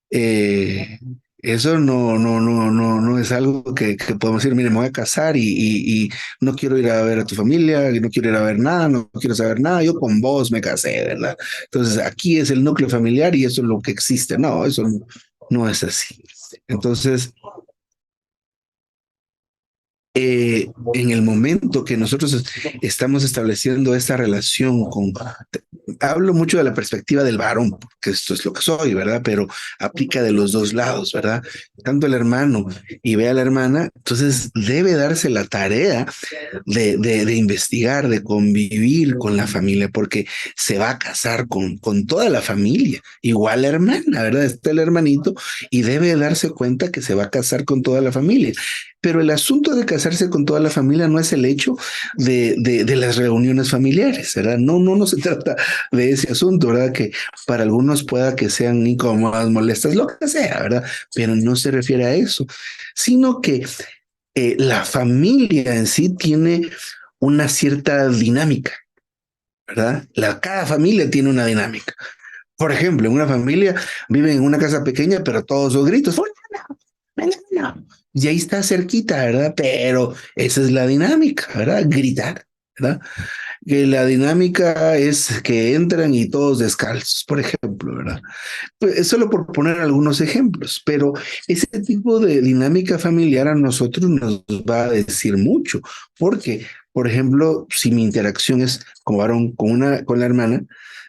eh, eso no es algo que podemos decir, mire, me voy a casar y no quiero ir a ver a tu familia, y no quiero ir a ver nada, no quiero saber nada, yo con vos me casé, ¿verdad? Entonces, aquí es el núcleo familiar y eso es lo que existe. No, eso no es así. Entonces, en el momento que nosotros estamos estableciendo esta relación con, hablo mucho de la perspectiva del varón, porque esto es lo que soy, ¿verdad? Pero aplica de los dos lados, ¿verdad? Tanto el hermano y ve a la hermana, entonces debe darse la tarea de investigar, de convivir con la familia, porque se va a casar con toda la familia, igual la hermana, ¿verdad? Está el hermanito y debe darse cuenta que se va a casar con toda la familia. Pero el asunto de casarse con toda la familia no es el hecho de las reuniones familiares, ¿verdad? No se trata de ese asunto, ¿verdad? Que para algunos pueda que sean incómodas, molestas, lo que sea, ¿verdad? Pero no se refiere a eso, sino que la familia en sí tiene una cierta dinámica, ¿verdad? Cada familia tiene una dinámica. Por ejemplo, en una familia viven en una casa pequeña, pero todos los gritos, "Fulano, vengano". Y ahí está cerquita, ¿verdad? Pero esa es la dinámica, ¿verdad? Gritar, ¿verdad? Que la dinámica es que entran y todos descalzos, por ejemplo, ¿verdad? Pues, es solo por poner algunos ejemplos, pero ese tipo de dinámica familiar a nosotros nos va a decir mucho, porque, por ejemplo, si mi interacción es como varón con la hermana,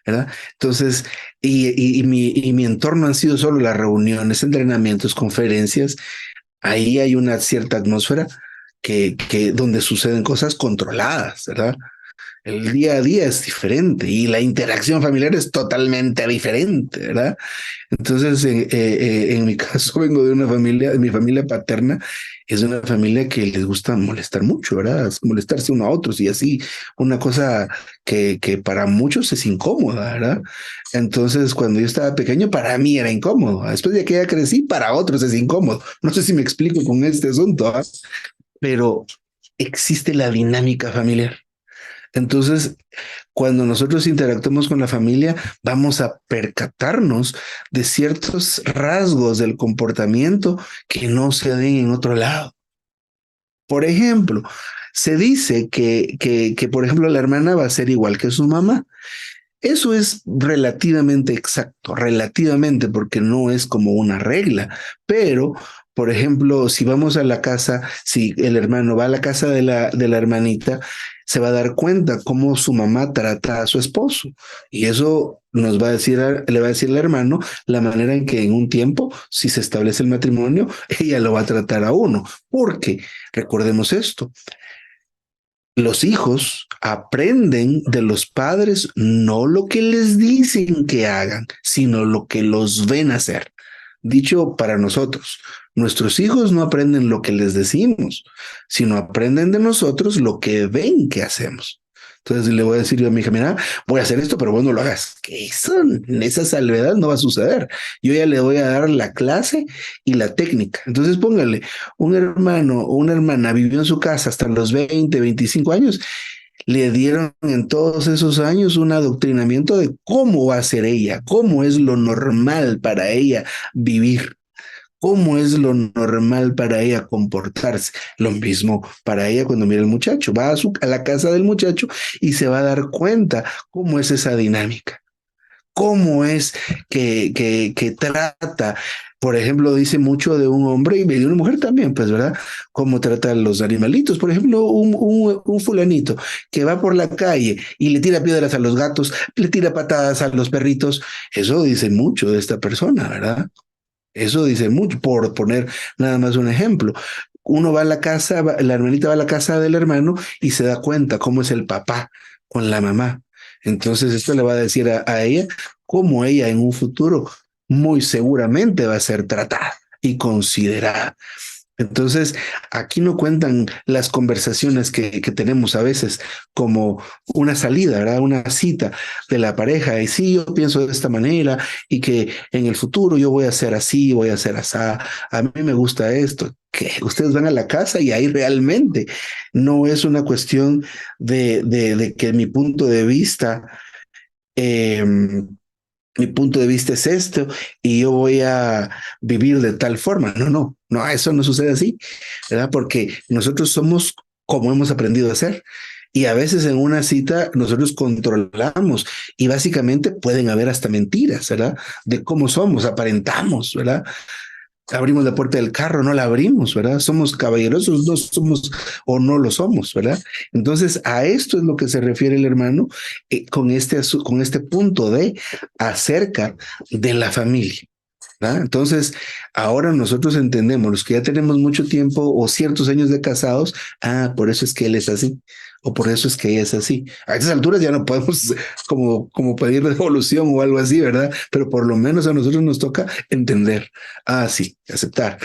¿verdad? Entonces, y mi entorno han sido solo las reuniones, entrenamientos, conferencias, ahí hay una cierta atmósfera que donde suceden cosas controladas, ¿verdad? El día a día es diferente y la interacción familiar es totalmente diferente, ¿verdad? Entonces, en mi caso, vengo de una familia, de mi familia paterna, es una familia que les gusta molestar mucho, ¿verdad? Molestarse uno a otros y así, una cosa que para muchos es incómoda, ¿verdad? Entonces, cuando yo estaba pequeño, para mí era incómodo. Después de que ya crecí, para otros es incómodo. No sé si me explico con este asunto, ¿ah? Pero existe la dinámica familiar. Entonces, cuando nosotros interactuamos con la familia, vamos a percatarnos de ciertos rasgos del comportamiento que no se den en otro lado. Por ejemplo, se dice que, por ejemplo, la hermana va a ser igual que su mamá. Eso es relativamente exacto, relativamente, porque no es como una regla, pero, por ejemplo, si vamos a la casa, si el hermano va a la casa de la hermanita, se va a dar cuenta cómo su mamá trata a su esposo. Y eso nos va a decir, le va a decir al hermano la manera en que en un tiempo, si se establece el matrimonio, ella lo va a tratar a uno. Porque, recordemos esto, los hijos aprenden de los padres no lo que les dicen que hagan, sino lo que los ven hacer. Dicho para nosotros, nuestros hijos no aprenden lo que les decimos, sino aprenden de nosotros lo que ven que hacemos. Entonces le voy a decir yo a mi hija, mira, voy a hacer esto, pero vos no lo hagas. Que eso, esa salvedad no va a suceder. Yo ya le voy a dar la clase y la técnica. Entonces póngale, un hermano o una hermana vivió en su casa hasta los 20, 25 años, le dieron en todos esos años un adoctrinamiento de cómo va a ser ella, cómo es lo normal para ella vivir, cómo es lo normal para ella comportarse. Lo mismo para ella cuando mira al muchacho, va a la casa del muchacho y se va a dar cuenta cómo es esa dinámica, cómo es que trata. Por ejemplo, dice mucho de un hombre y de una mujer también, pues, ¿verdad? Cómo trata a los animalitos. Por ejemplo, un fulanito que va por la calle y le tira piedras a los gatos, le tira patadas a los perritos. Eso dice mucho de esta persona, ¿verdad? Eso dice mucho, por poner nada más un ejemplo. Uno va a la casa, la hermanita va a la casa del hermano y se da cuenta cómo es el papá con la mamá. Entonces esto le va a decir a ella cómo ella en un futuro muy seguramente va a ser tratada y considerada. Entonces, aquí no cuentan las conversaciones que tenemos a veces como una salida, ¿verdad? Una cita de la pareja. Y sí, yo pienso de esta manera y que en el futuro yo voy a ser así, voy a ser así. A mí me gusta esto. Que ustedes van a la casa y ahí realmente no es una cuestión de que eh, mi punto de vista es esto y yo voy a vivir de tal forma. No, no, no, eso no sucede así, ¿verdad? Porque nosotros somos como hemos aprendido a ser. Y a veces en una cita nosotros controlamos y básicamente pueden haber hasta mentiras, ¿verdad? De cómo somos, aparentamos, ¿verdad? Abrimos la puerta del carro, no la abrimos, ¿verdad? Somos caballerosos, no somos o no lo somos, ¿verdad? Entonces, a esto es lo que se refiere el hermano con este punto de acerca de la familia. ¿verdad? Entonces, ahora nosotros entendemos, los que ya tenemos mucho tiempo o ciertos años de casados, por eso es que él es así, o por eso es que ella es así. A estas alturas ya no podemos como pedir devolución o algo así, ¿verdad? Pero por lo menos a nosotros nos toca entender, sí, aceptar,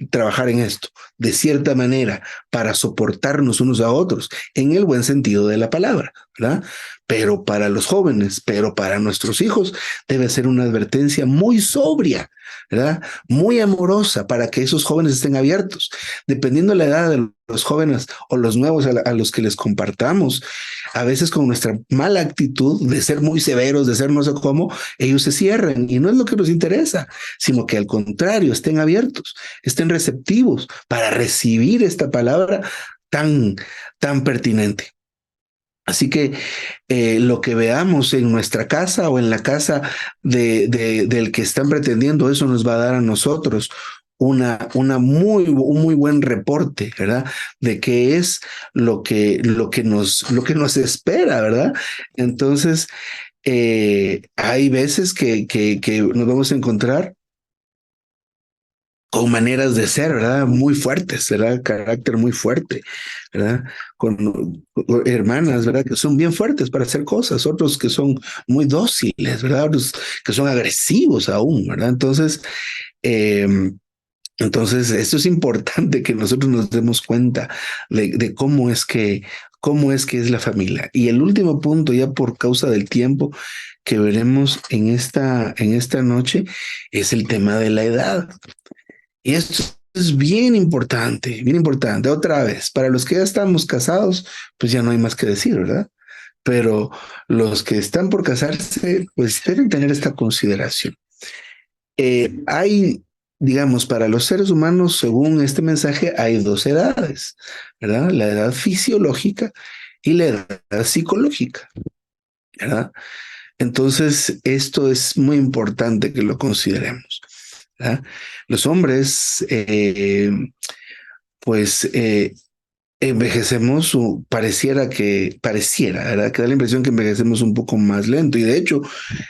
trabajar en esto de cierta manera para soportarnos unos a otros en el buen sentido de la palabra, ¿verdad? Pero para los jóvenes, pero para nuestros hijos debe ser una advertencia muy sobria, ¿verdad? Muy amorosa para que esos jóvenes estén abiertos. Dependiendo de la edad de los jóvenes o los nuevos a los que les compartamos, a veces con nuestra mala actitud de ser muy severos, de ser no sé cómo, ellos se cierran y no es lo que nos interesa, sino que al contrario, estén abiertos, estén receptivos para recibir esta palabra tan, tan pertinente. Así que lo que veamos en nuestra casa o en la casa del que están pretendiendo, eso nos va a dar a nosotros un muy buen reporte, ¿verdad? De qué es lo que nos espera, ¿verdad? Entonces, hay veces que nos vamos a encontrar con maneras de ser, ¿verdad? Muy fuertes, ¿verdad? Carácter muy fuerte, ¿verdad? Con hermanas, ¿verdad? Que son bien fuertes para hacer cosas, otros que son muy dóciles, ¿verdad? Otros que son agresivos aún, ¿verdad? Eh, entonces, esto es importante que nosotros nos demos cuenta de cómo es que es la familia. Y el último punto, ya por causa del tiempo que veremos en esta noche, es el tema de la edad. Y esto es bien importante, bien importante. Otra vez, para los que ya estamos casados, pues ya no hay más que decir, ¿verdad? Pero los que están por casarse, pues deben tener esta consideración. Hay, digamos, para los seres humanos, según este mensaje, hay dos edades, ¿verdad? La edad fisiológica y la edad psicológica, ¿verdad? Entonces, esto es muy importante que lo consideremos. ¿verdad? Los hombres, pues, envejecemos, pareciera, ¿verdad? Que da la impresión que envejecemos un poco más lento. Y de hecho,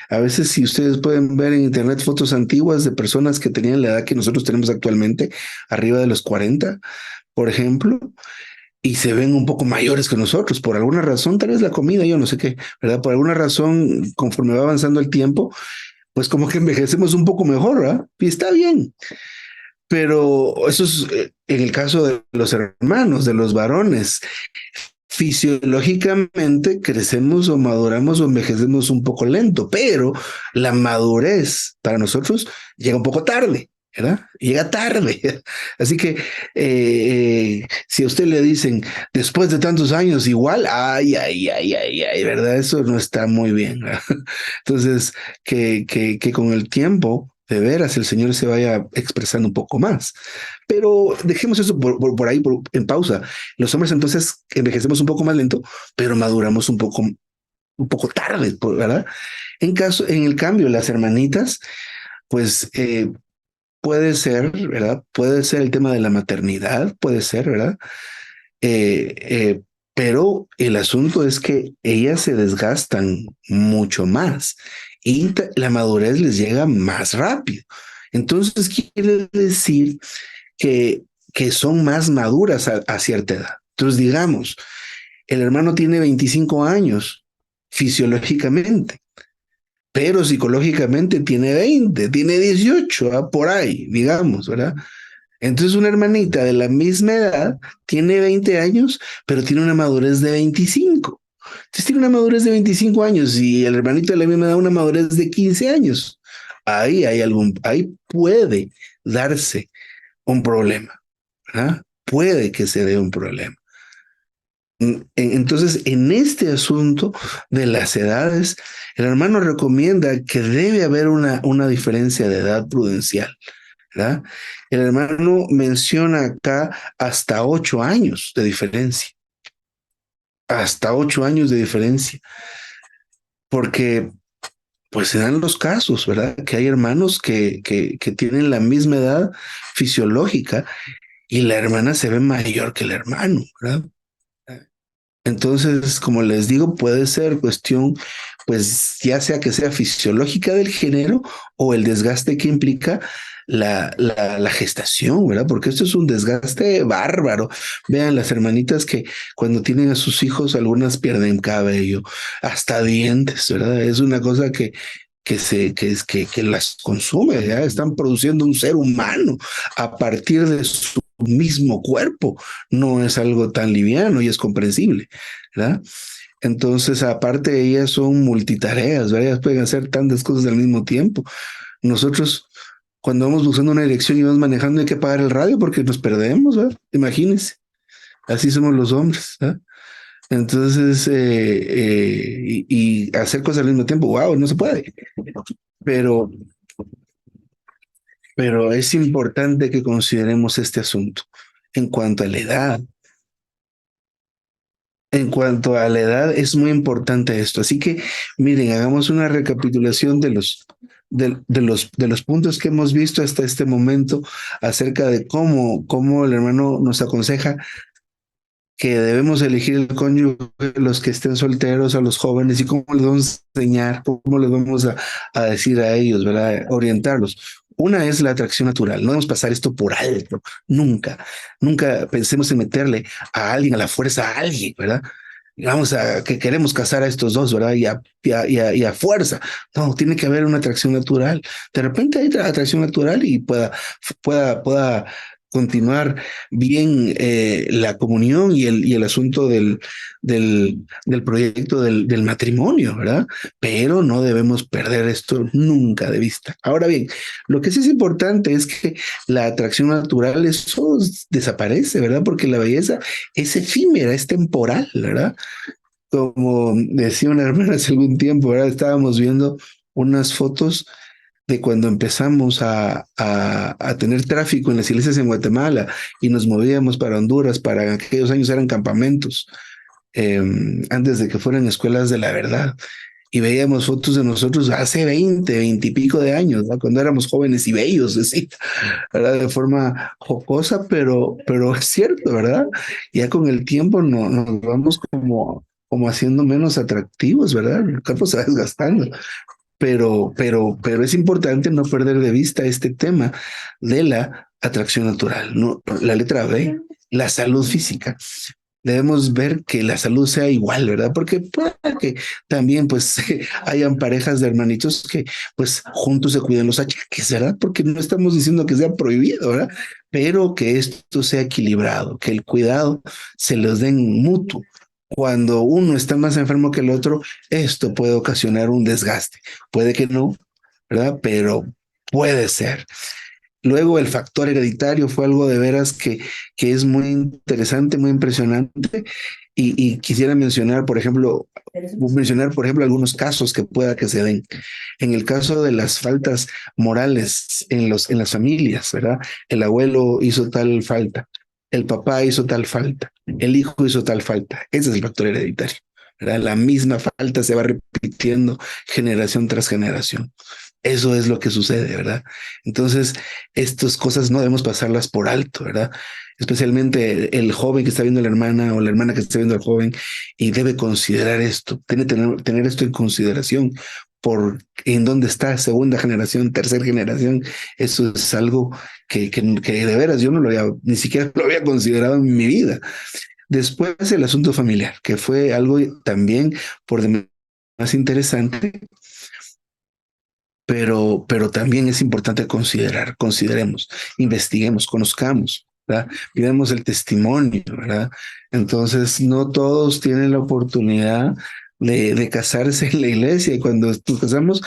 a veces si ustedes pueden ver en internet fotos antiguas de personas que tenían la edad que nosotros tenemos actualmente, arriba de los 40, por ejemplo, y se ven un poco mayores que nosotros, por alguna razón, tal vez la comida, yo no sé qué, ¿verdad? Por alguna razón, conforme va avanzando el tiempo, pues como que envejecemos un poco mejor, ¿verdad? Y está bien. Pero eso es en el caso de los hermanos, de los varones. Fisiológicamente crecemos o maduramos o envejecemos un poco lento, pero la madurez para nosotros llega un poco tarde. ¿verdad? Llega tarde. Así que si a usted le dicen después de tantos años igual, ¿verdad? Eso no está muy bien. ¿verdad? Entonces, que con el tiempo, de veras, el Señor se vaya expresando un poco más. Pero dejemos eso por ahí en pausa. Los hombres entonces envejecemos un poco más lento, pero maduramos un poco tarde, ¿verdad? En el cambio, las hermanitas, pues puede ser, ¿verdad? Puede ser el tema de la maternidad, puede ser, ¿verdad? Eh, eh, pero el asunto es que ellas se desgastan mucho más y la madurez les llega más rápido. Entonces quiere decir que, que son más maduras a cierta edad. Entonces, digamos, el hermano tiene 25 años fisiológicamente, pero psicológicamente tiene 20, tiene 18, por ahí, digamos, ¿verdad? Entonces una hermanita de la misma edad tiene 20 años, pero tiene una madurez de 25. Entonces tiene una madurez de 25 años y el hermanito de la misma edad una madurez de 15 años. Ahí puede darse un problema, ¿verdad? Puede que se dé un problema. Entonces, en este asunto de las edades, el hermano recomienda que debe haber una diferencia de edad prudencial, ¿verdad? El hermano menciona acá hasta 8 años de diferencia, hasta 8 años de diferencia, porque pues se dan los casos, ¿verdad? Que hay hermanos que tienen la misma edad fisiológica y la hermana se ve mayor que el hermano, ¿verdad? Entonces, como les digo, puede ser cuestión, pues ya sea que sea fisiológica del género o el desgaste que implica la gestación, ¿verdad? Porque esto es un desgaste bárbaro. Vean las hermanitas que cuando tienen a sus hijos, algunas pierden cabello, hasta dientes, ¿verdad? Es una cosa que las consume, ya están produciendo un ser humano a partir de su mismo cuerpo. No es algo tan liviano y es comprensible, ¿verdad? Entonces, aparte, ellas son multitareas, ¿verdad? Ellas pueden hacer tantas cosas al mismo tiempo. Nosotros, cuando vamos buscando una dirección y vamos manejando, hay que apagar el radio porque nos perdemos, ¿verdad? Imagínense, así somos los hombres, ¿verdad? Entonces, y hacer cosas al mismo tiempo, wow, no se puede. Pero Pero es importante que consideremos este asunto. En cuanto a la edad, en cuanto a la edad, es muy importante esto. Así que, miren, hagamos una recapitulación de los puntos que hemos visto hasta este momento acerca de cómo el hermano nos aconseja que debemos elegir el cónyuge, los que estén solteros, a los jóvenes, y cómo les vamos a enseñar, cómo les vamos a decir a ellos, ¿verdad? Orientarlos. Una es la atracción natural. No debemos pasar esto por alto. Nunca, nunca pensemos en meterle a alguien a la fuerza a alguien, ¿verdad? Vamos a que queremos casar a estos dos, ¿verdad? Y a fuerza. No, tiene que haber una atracción natural. De repente hay atracción natural y pueda continuar bien la comunión y el asunto del proyecto del matrimonio, ¿verdad? Pero no debemos perder esto nunca de vista. Ahora bien, lo que sí es importante es que la atracción natural, eso desaparece, ¿verdad? Porque la belleza es efímera, es temporal, ¿verdad? Como decía una hermana hace algún tiempo, ¿verdad? Estábamos viendo unas fotos de cuando empezamos a tener tráfico en las iglesias en Guatemala y nos movíamos para Honduras, para aquellos años eran campamentos, eh, antes de que fueran escuelas de la verdad. Y veíamos fotos de nosotros hace 20 y pico de años, ¿no? Cuando éramos jóvenes y bellos, así, ¿verdad? De forma jocosa, pero es cierto, ¿verdad? Ya con el tiempo nos vamos como haciendo menos atractivos, ¿verdad? El cuerpo se va desgastando. Pero es importante no perder de vista este tema de la atracción natural, ¿no? La letra B, la salud física. Debemos ver que la salud sea igual, ¿verdad? Porque puede que también pues hayan parejas de hermanitos que pues juntos se cuiden los achaques, ¿verdad? Porque no estamos diciendo que sea prohibido, ¿verdad? Pero que esto sea equilibrado, que el cuidado se los den mutuo. Cuando uno está más enfermo que el otro, esto puede ocasionar un desgaste. Puede que no, ¿verdad? Pero puede ser. Luego el factor hereditario fue algo de veras que es muy interesante, muy impresionante. Y quisiera mencionar, por ejemplo, algunos casos que pueda que se den. En el caso de las faltas morales en las familias, ¿verdad? El abuelo hizo tal falta, el papá hizo tal falta, el hijo hizo tal falta. Ese es el factor hereditario, ¿verdad? La misma falta se va repitiendo generación tras generación. Eso es lo que sucede, ¿verdad? Entonces, estas cosas no debemos pasarlas por alto, ¿verdad? Especialmente el joven que está viendo a la hermana o la hermana que está viendo al joven y debe considerar esto, tiene que tener esto en consideración, por en dónde está segunda generación, tercera generación. Eso es algo que de veras yo no lo había, ni siquiera lo había considerado en mi vida. Después el asunto familiar, que fue algo también por demás más interesante, pero también es importante considerar, consideremos, investiguemos, conozcamos, ¿verdad? Miremos el testimonio, ¿verdad? Entonces, no todos tienen la oportunidad de casarse en la iglesia y cuando nos casamos,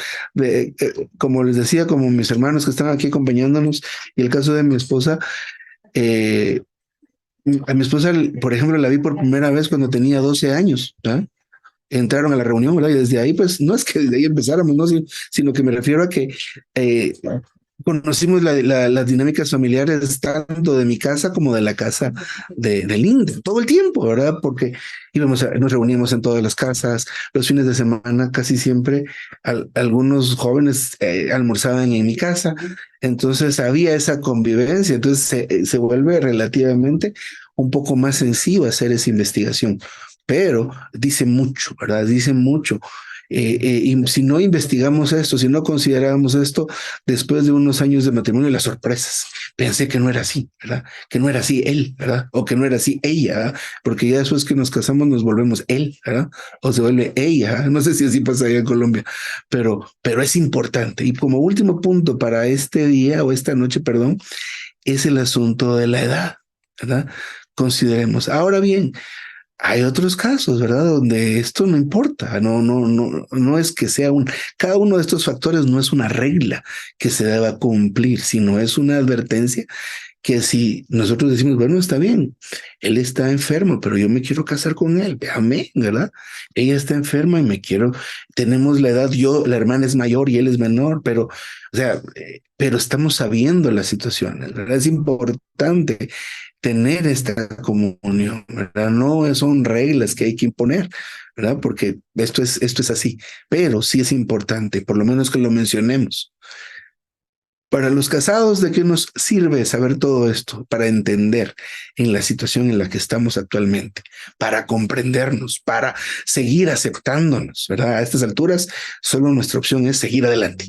como les decía, como mis hermanos que están aquí acompañándonos y el caso de mi esposa, eh, a mi esposa, por ejemplo, la vi por primera vez cuando tenía 12 años, ¿verdad? Entraron a la reunión, ¿verdad? Y desde ahí, pues, no es que desde ahí empezáramos, ¿no? Sino que me refiero a que conocimos las dinámicas familiares tanto de mi casa como de la casa de Linda, todo el tiempo, ¿verdad? Porque nos reuníamos en todas las casas, los fines de semana casi siempre algunos jóvenes almorzaban en mi casa, entonces había esa convivencia, entonces se vuelve relativamente un poco más sencillo hacer esa investigación, pero dice mucho, ¿verdad? Dice mucho. Y si no investigamos esto, si no consideramos esto, después de unos años de matrimonio, las sorpresas. Pensé que no era así, ¿verdad? Que no era así él, ¿verdad? O que no era así ella, ¿verdad? Porque ya después que nos casamos nos volvemos él, ¿verdad? O se vuelve ella, ¿verdad? No sé si así pasa allá en Colombia, pero es importante. Y como último punto para este día o esta noche, perdón, es el asunto de la edad, ¿verdad? Consideremos. Ahora bien, hay otros casos, ¿verdad? Donde esto no importa, no es que sea cada uno de estos factores no es una regla que se deba cumplir, sino es una advertencia que si nosotros decimos, bueno, está bien, él está enfermo, pero yo me quiero casar con él, amén, ¿verdad? Ella está enferma y tenemos la edad, la hermana es mayor y él es menor, pero, o sea, pero estamos sabiendo las situaciones, ¿verdad? Es importante tener esta comunión, ¿verdad? No son reglas que hay que imponer, ¿verdad? Porque esto es así, pero sí es importante, por lo menos que lo mencionemos. Para los casados, ¿de qué nos sirve saber todo esto? Para entender en la situación en la que estamos actualmente, para comprendernos, para seguir aceptándonos, ¿verdad? A estas alturas, solo nuestra opción es seguir adelante.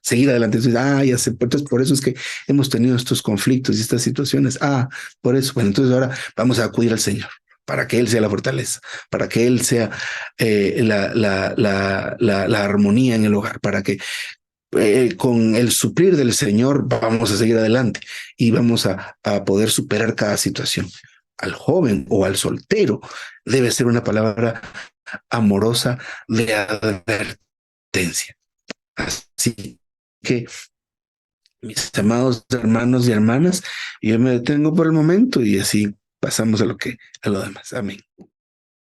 Seguir adelante. Entonces, ya sé, entonces por eso es que hemos tenido estos conflictos y estas situaciones. Por eso. Bueno, entonces ahora vamos a acudir al Señor para que Él sea la fortaleza, para que Él sea la armonía en el hogar, para que con el suplir del Señor vamos a seguir adelante y vamos a poder superar cada situación. Al joven o al soltero debe ser una palabra amorosa de advertencia. Así que, mis amados hermanos y hermanas, yo me detengo por el momento y así pasamos a lo demás. Amén.